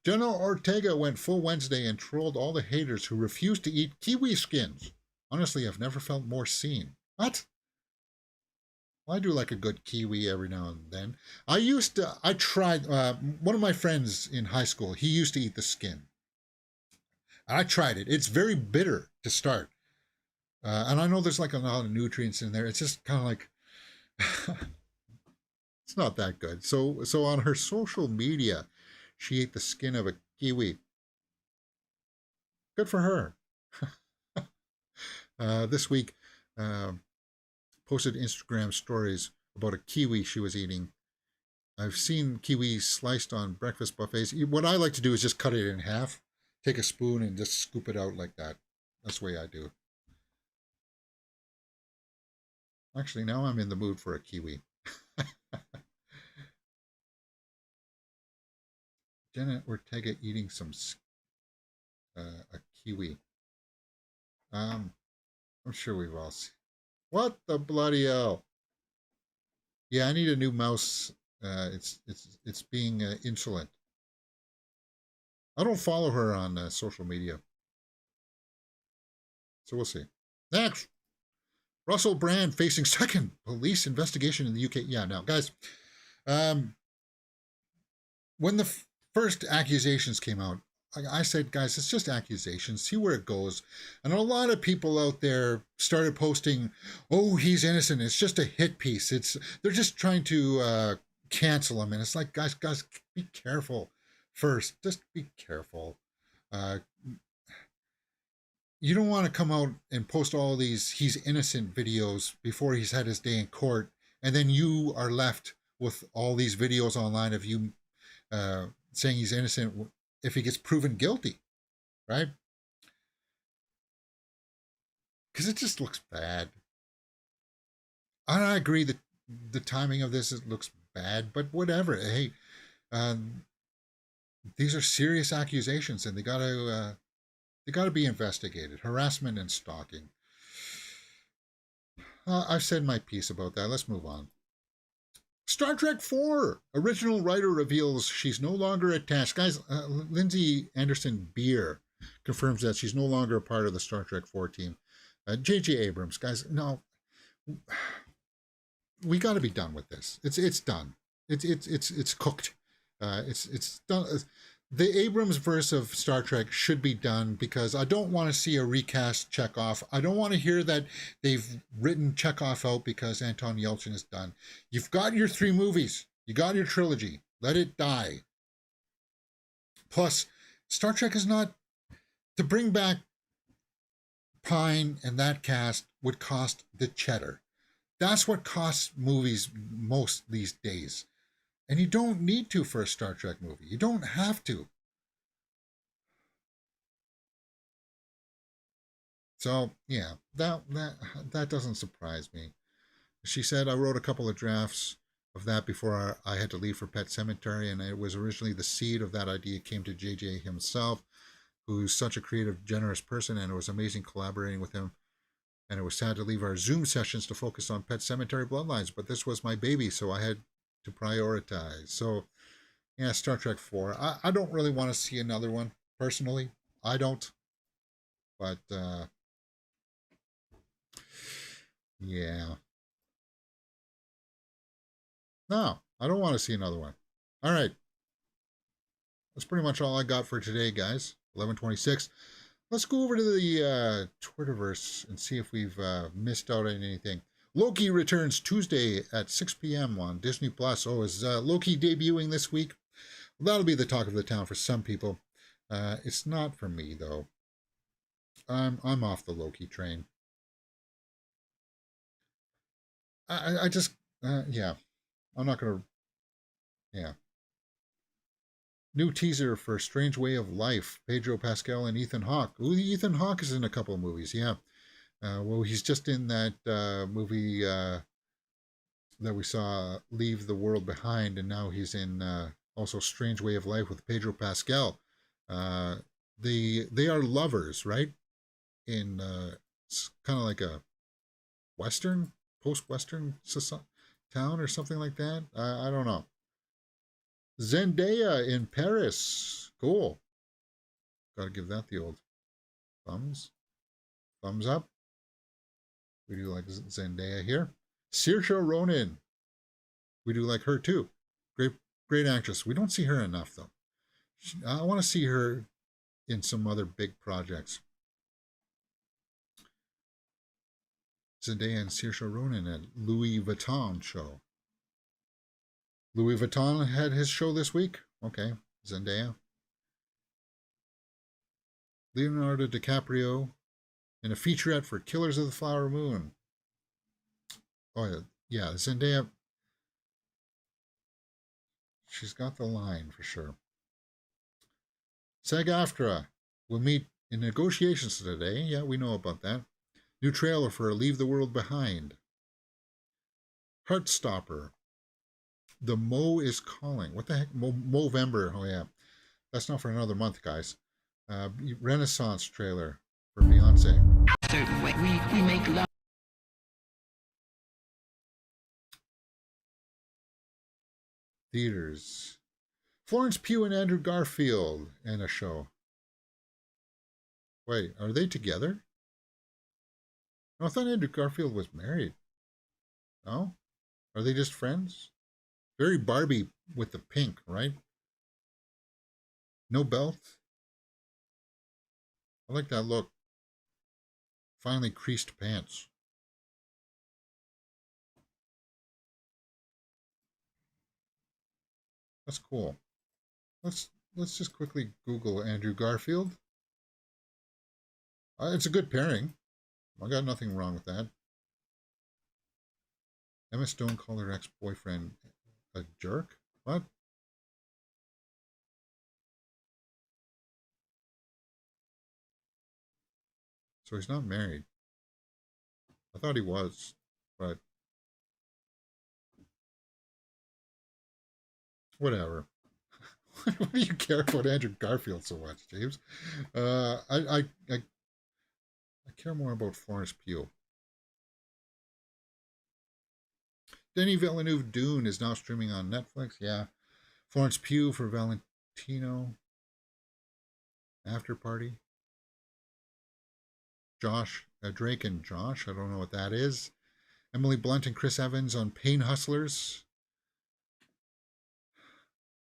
General Ortega went full Wednesday and trolled all the haters who refused to eat kiwi skins. Honestly, I've never felt more seen. What? Well, I do like a good kiwi every now and then. I tried, one of my friends in high school, he used to eat the skin. I tried it. It's very bitter to start. And I know there's like a lot of nutrients in there. It's just kind of like, it's not that good. So on her social media, she ate the skin of a kiwi. Good for her. This week, posted Instagram stories about a kiwi she was eating. I've seen kiwis sliced on breakfast buffets. What I like to do is just cut it in half, take a spoon and just scoop it out like that. That's the way I do it. Actually, now I'm in the mood for a kiwi. Jenna Ortega eating a kiwi. I'm sure we've all seen. What the bloody hell? Yeah, I need a new mouse. It's being insolent. I don't follow her on social media, so we'll see. Next, Russell Brand facing second police investigation in the UK. Yeah, now, guys, when the first accusations came out, I said, guys, it's just accusations. See where it goes. And a lot of people out there started posting, "Oh, he's innocent. It's just a hit piece. They're just trying to cancel him." And it's like, guys, be careful first. Just be careful. You don't want to come out and post all these "he's innocent" videos before he's had his day in court, and then you are left with all these videos online of you saying he's innocent if he gets proven guilty, right? because it just looks bad. I agree that the timing of this, it looks bad, but whatever. Hey, um, these are serious accusations, and they got to be investigated. Harassment and stalking. I've said my piece about that. Let's move on. Star Trek 4 original writer reveals she's no longer attached. Guys, Lindsay Anderson Beer confirms that she's no longer a part of the Star Trek 4 team. J.J. Abrams, guys, no, we got to be done with this. It's done. It's cooked. It's done. The Abrams verse of Star Trek should be done, because I don't want to see a recast Chekhov. I don't want to hear that they've written Chekhov out because Anton Yelchin is done. You've got your 3 movies. You got your trilogy. Let it die. Plus, Star Trek is not... To bring back Pine and that cast would cost the cheddar. That's what costs movies most these days. And you don't need to for a Star Trek movie. You don't have to. So, yeah, that doesn't surprise me. She said, I wrote a couple of drafts of that before I had to leave for Pet Sematary, and it was originally the seed of that idea came to JJ himself, who's such a creative, generous person, and it was amazing collaborating with him. And it was sad to leave our Zoom sessions to focus on Pet Sematary Bloodlines, but this was my baby, so I had to prioritize. So, yeah, Star Trek 4. I don't really want to see another one, personally. I don't. But, yeah. No, I don't want to see another one. All right. That's pretty much all I got for today, guys. 11:26. Let's go over to the Twitterverse and see if we've missed out on anything. Loki returns Tuesday at 6 p.m. on Disney+. Oh, is Loki debuting this week? Well, that'll be the talk of the town for some people. It's not for me, though. I'm off the Loki train. I just, yeah. I'm not going to, yeah. New teaser for Strange Way of Life. Pedro Pascal and Ethan Hawke. Ooh, Ethan Hawke is in a couple of movies, yeah. Well, he's just in that movie that we saw, Leave the World Behind, and now he's in also Strange Way of Life with Pedro Pascal. They are lovers, right? In it's kind of like a Western, post-Western town or something like that. I don't know. Zendaya in Paris. Cool. Gotta give that the old thumbs up. We do like Zendaya here. Saoirse Ronan. We do like her too. Great actress. We don't see her enough though. I want to see her in some other big projects. Zendaya and Saoirse Ronan at Louis Vuitton show. Louis Vuitton had his show this week. Okay, Zendaya. Leonardo DiCaprio in a featurette for Killers of the Flower Moon. Oh, yeah, Zendaya. She's got the line for sure. SAG-AFTRA will meet in negotiations today. Yeah, we know about that. New trailer for Leave the World Behind. Heartstopper. The Mo is Calling. What the heck? Movember. Oh, yeah. That's not for another month, guys. Renaissance trailer for Beyonce. Certain way. We make love. Theaters. Florence Pugh and Andrew Garfield in a show. Wait, are they together? No, I thought Andrew Garfield was married. No? Are they just friends? Very Barbie with the pink, right? No belt. I like that look. Finally creased pants. That's cool. Let's just quickly Google Andrew Garfield. It's a good pairing. I got nothing wrong with that. Emma Stone called her ex-boyfriend a jerk? What? So he's not married. I thought he was, but whatever. Why do you care about Andrew Garfield so much, James? I care more about Florence Pugh. Denis Villeneuve Dune is now streaming on Netflix. Yeah. Florence Pugh for Valentino. After Party. Josh, Drake and Josh. I don't know what that is. Emily Blunt and Chris Evans on Pain Hustlers.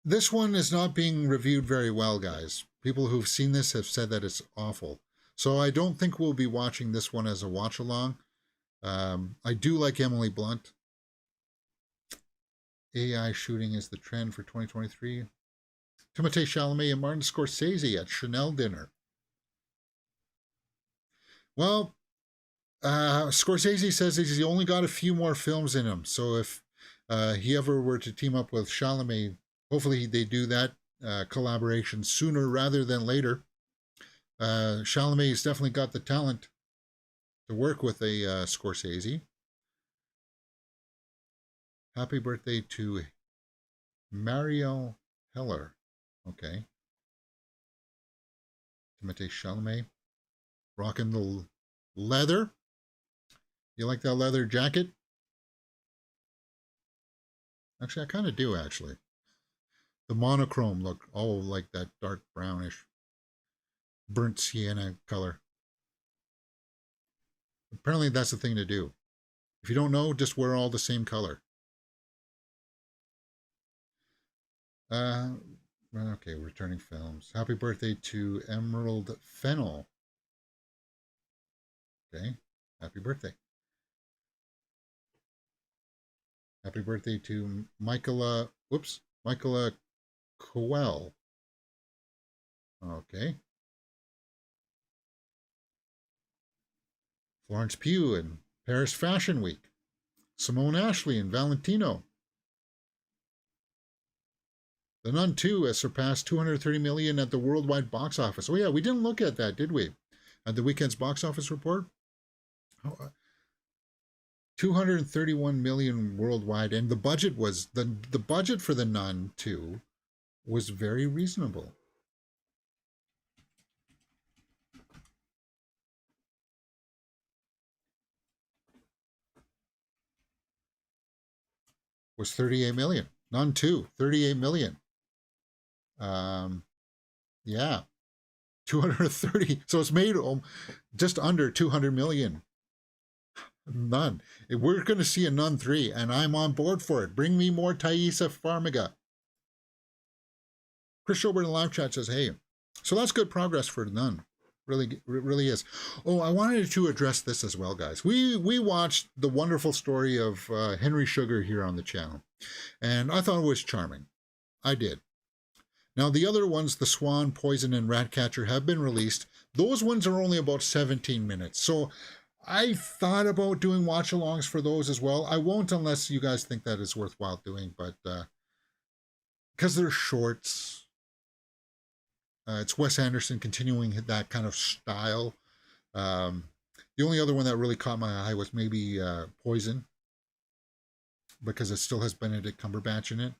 This one is not being reviewed very well, guys. People who've seen this have said that it's awful. So I don't think we'll be watching this one as a watch along. I do like Emily Blunt. AI shooting is the trend for 2023. Timothée Chalamet and Martin Scorsese at Chanel dinner. Well, Scorsese says he's only got a few more films in him. So if he ever were to team up with Chalamet, hopefully they do that collaboration sooner rather than later. Chalamet has definitely got the talent to work with a Scorsese. Happy birthday to Marielle Heller. Okay. Timothée Chalamet. Rocking the leather. You like that leather jacket? Actually, I kind of do, actually. The monochrome look, all like that dark brownish, burnt sienna color. Apparently, that's the thing to do. If you don't know, just wear all the same color. Okay, returning films. Happy birthday to Emerald Fennell. Okay, happy birthday. Happy birthday to Michaela Coel. Okay. Florence Pugh in Paris Fashion Week. Simone Ashley and Valentino. The Nun 2 has surpassed 230 million at the worldwide box office. Oh yeah, we didn't look at that, did we? At the weekend's box office report? 231 million worldwide, and the budget was the budget for The Nun 2 was very reasonable. Was 38 million. Nun 2, 38 million. Yeah. 230. So it's made just under 200 million. Nun. We're going to see a Nun 3, and I'm on board for it. Bring me more Thaisa Farmiga. Chris Schobert in the live chat says, hey, so that's good progress for Nun. Really is. Oh, I wanted to address this as well, guys. We watched the wonderful story of Henry Sugar here on the channel, and I thought it was charming. I did. Now, the other ones, The Swan, Poison, and Ratcatcher, have been released. Those ones are only about 17 minutes. So I thought about doing watch-alongs for those as well. I won't unless you guys think that is worthwhile doing, but because they're shorts, it's Wes Anderson continuing that kind of style. The only other one that really caught my eye was maybe Poison, because it still has Benedict Cumberbatch in it.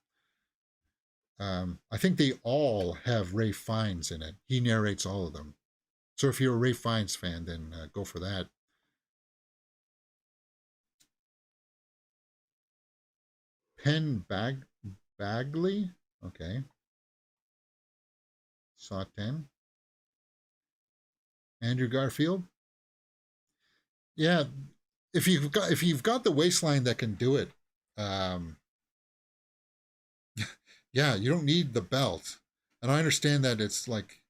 I think they all have Ralph Fiennes in it. He narrates all of them. So if you're a Ralph Fiennes fan, then go for that. Penn Bagley? Okay. Saw 10. Andrew Garfield? Yeah, if you've got the waistline that can do it, yeah, you don't need the belt. And I understand that it's like,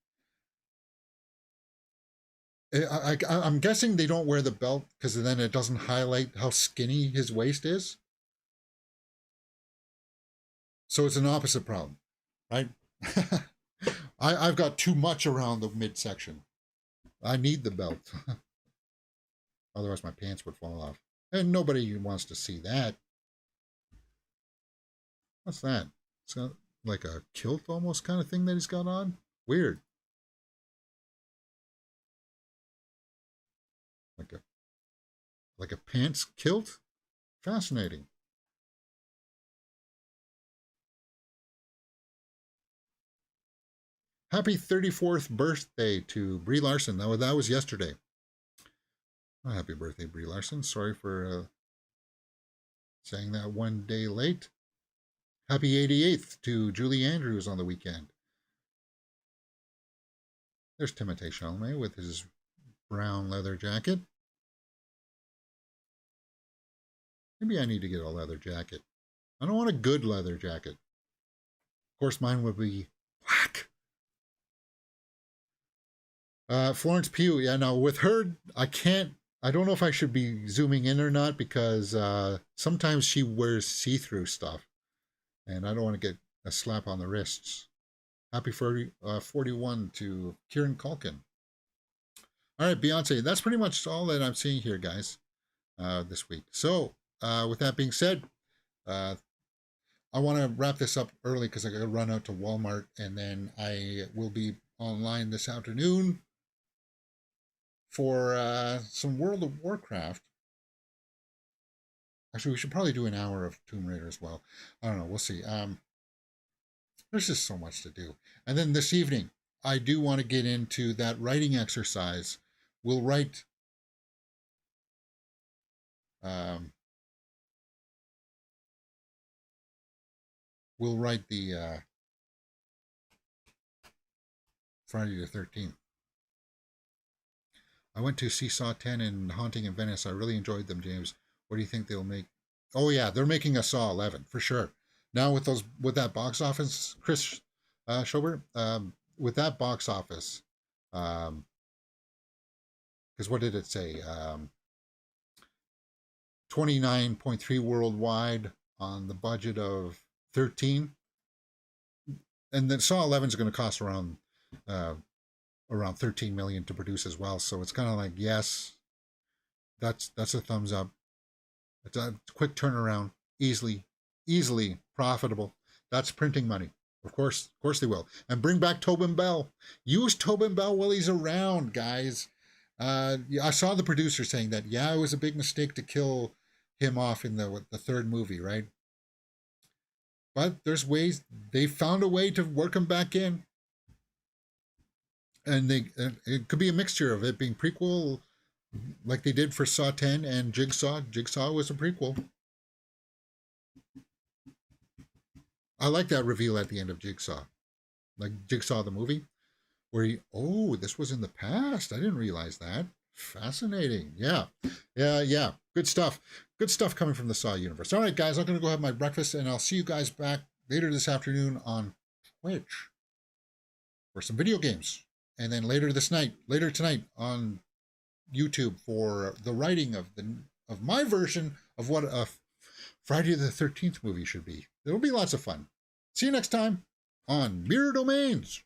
I'm guessing they don't wear the belt because then it doesn't highlight how skinny his waist is. So it's an opposite problem, right? I've got too much around the midsection. I need the belt. Otherwise my pants would fall off. And nobody wants to see that. What's that? It's got like a kilt almost kind of thing that he's got on. Weird. like a pants kilt. Fascinating. Happy 34th birthday to Brie Larson. That was yesterday. Oh, happy birthday, Brie Larson. Sorry for saying that one day late. Happy 88th to Julie Andrews on the weekend. There's Timothée Chalamet with his brown leather jacket. Maybe I need to get a leather jacket. I don't want a good leather jacket. Of course, mine would be black. Florence Pugh. Yeah, no, with her, I don't know if I should be zooming in or not because sometimes she wears see-through stuff. And I don't want to get a slap on the wrists. Happy 41 to Kieran Culkin. All right, Beyonce. That's pretty much all that I'm seeing here, guys, this week. So, with that being said, I want to wrap this up early because I got to run out to Walmart, and then I will be online this afternoon for some World of Warcraft. Actually, we should probably do an hour of Tomb Raider as well. I don't know. We'll see. There's just so much to do. And then this evening, I do want to get into that writing exercise. We'll write the Friday the 13th. I went to see Saw 10 and Haunting in Venice. I really enjoyed them, James. What do you think they'll make? Oh yeah, they're making a Saw 11 for sure. Now with that box office, Chris Schobert, with that box office, because what did it say? 29.3 worldwide on the budget of 13, and then Saw 11 is going to cost around 13 million to produce as well. So it's kind of like, yes, that's a thumbs up. It's a quick turnaround, easily profitable. That's printing money. Of course they will. And bring back Tobin Bell. Use Tobin Bell while he's around, guys. I saw the producer saying that, yeah, it was a big mistake to kill him off in the third movie, right? But there's ways. They found a way to work him back in. And it could be a mixture of it being prequel, like they did for Saw 10 and Jigsaw. Jigsaw was a prequel. I like that reveal at the end of Jigsaw. Like Jigsaw the movie, where this was in the past. I didn't realize that. Fascinating. Yeah. Good stuff. Good stuff coming from the Saw universe. All right, guys, I'm going to go have my breakfast, and I'll see you guys back later this afternoon on Twitch for some video games. And then later tonight on YouTube for the writing of my version of what a Friday the 13th movie should be. It'll be lots of fun. See you next time on Mirror Domains.